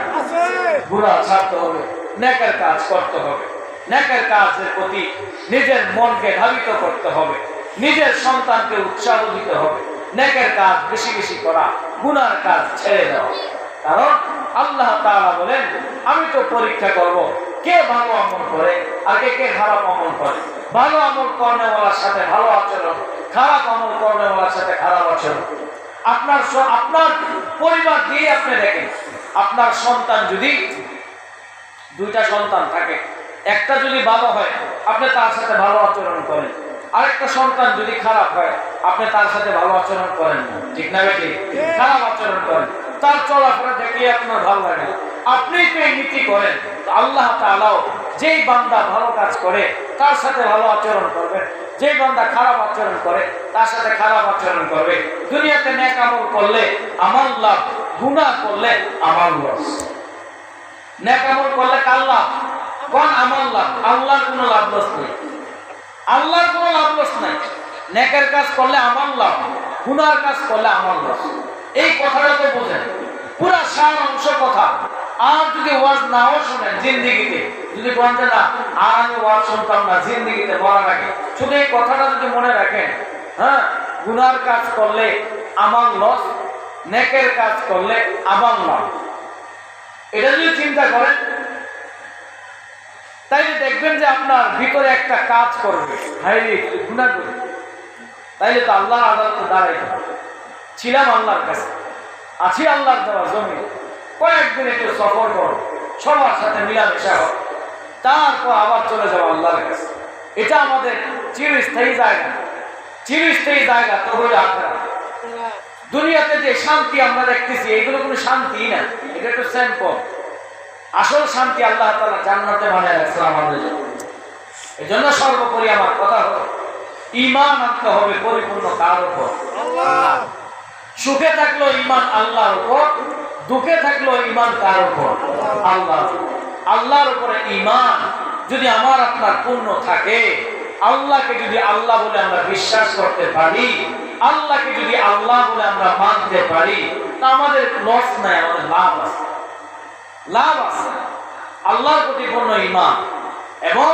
গুনাহ ছাড়তে হবে। নেকের কাজ করতে হবে, নেকের কাজের প্রতি নিজের মনকে ধাবিত করতে হবে, নিজের সন্তানকে উৎসাহ দিতে হবে, নেকের কাজ বেশি বেশি করা, গুনার কাজ ছেড়ে দেওয়া। কারণ আল্লাহ তাআলা বলেন, আমি তো পরীক্ষা করব কে ভালো আমল করে আর কে খারাপ আমল করে। ভালো আমল করেওয়ালার সাথে ভালো আচরণ, খারাপ আমল করেওয়ালার সাথে খারাপ আচরণ। আপনার পরিবার দিয়ে আপনি দেখেন, আপনার সন্তান যদি দুইটা সন্তান থাকে, একটা যদি ভালো হয় আপনি তার সাথে ভালো আচরণ করেন, আরেকটা সন্তান যদি খারাপ হয় আপনি তার সাথে ভালো আচরণ করেন না, ঠিক না বেটি? খারাপ আচরণ করেন, তার চলাফেরা দেখলে আপনার ভালো লাগে। আপনি তো এই নীতি করেন, আল্লাহ তাআলাও যেই বান্দা ভালো কাজ করে তার সাথে ভালো আচরণ করবে, যেই বান্দা খারাপ আচরণ করে তার সাথে খারাপ আচরণ করবে। দুনিয়াতে নেক আমল করলে আমার লাভ, গুনাহ করলে আমার লস। নেক আমল করলে কার লাভ? কোন আমার লাভ? আল্লাহর কোনো লাভ লস নেই, আল্লাহর কোনো লাভ লস নাই। নেকের কাজ করলে আমার লাভ, গুনার কাজ করলে আমার লস। এই কথাটা তো বোঝেন, পুরা সার অংশ কথা। আর যদি ওয়াজ নাও শোনেন জিন্দিগিতে, যদি বলতে না আর আমি ওয়াজ শুনতাম না জিন্দিগিতে মরার আগে, শুধু এই কথাটা যদি মনে রাখেন, হ্যাঁ, গুনার কাজ করলে আমার লস, নেকের কাজ করলে আমার লাভ, এটা যদি চিন্তা করেন তাইলে দেখবেন যে আপনার ভিতরে একটা কাজ করবে, হাইরে যদি গুনাহ করি তাইলে তো আল্লাহর আদালতে দাঁড়াইতে হবে। ছিলাম আল্লাহর কাছে, আছি আল্লাহর দেওয়া জমি, কয়েকদিন একটু সফর করো, সবার সাথে মিলামেশা হোক, তারপর আবার চলে যাবো আল্লাহর কাছে। এটা আমাদের চিরস্থায়ী জায়গা, চিরস্থায়ী জায়গা তো হইল আখিরাত। দুনিয়াতে যে শান্তি আমরা দেখতেছি এগুলো কোনো শান্তি না, এটা একটু স্যাম্পল। আসল শান্তি আল্লাহ তাআলা জান্নাতে বানায় রাখছে আমাদের জন্য। এই জন্য সর্বোপরি আমার কথা হলো, ঈমান আনতে হবে পরিপূর্ণ কার উপর? আল্লাহ। সুখে থাকলো ঈমান আল্লাহর উপর, দুঃখে থাকলো ঈমান কার উপর? আল্লাহ। আল্লাহর উপরে ঈমান যদি আমার আপনার পূর্ণ থাকে, আল্লাহকে যদি আল্লাহ বলে আমরা বিশ্বাস করতে পারি, আল্লাহকে যদি আল্লাহ বলে আমরা মানতে পারি, তা আমাদের লস নাই, আমাদের লাভ আছে, লাভ আছে। আল্লাহর প্রতি পূর্ণ ঈমান এবং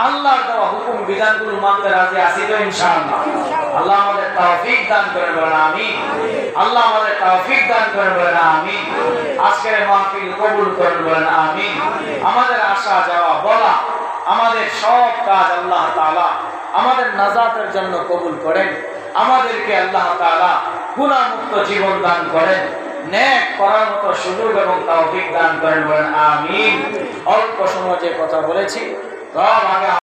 আল্লাহর দেওয়া হুকুম বিধানগুলো মানতে রাজি আছি তো ইনশাআল্লাহ। আল্লাহ আমাদের তৌফিক দান করেন, বলেন আমিন। আল্লাহ আমাদের তৌফিক দান করেন, বলেন আমিন। আজকের মাহফিল কবুল করেন, বলেন আমিন। আমাদের আশা যাওয়া বলা, আমাদের সব কাজ আল্লাহ তাআলা আমাদের নাজাতের জন্য কবুল করেন। আমাদেরকে আল্লাহ তাআলা গুনাহমুক্ত জীবন দান করেন, নেক করার মতো সুযোগ এবং তৌফিক দান করেন, বলেন আমিন। অল্প সময় যে কথা বলেছি, সব আগে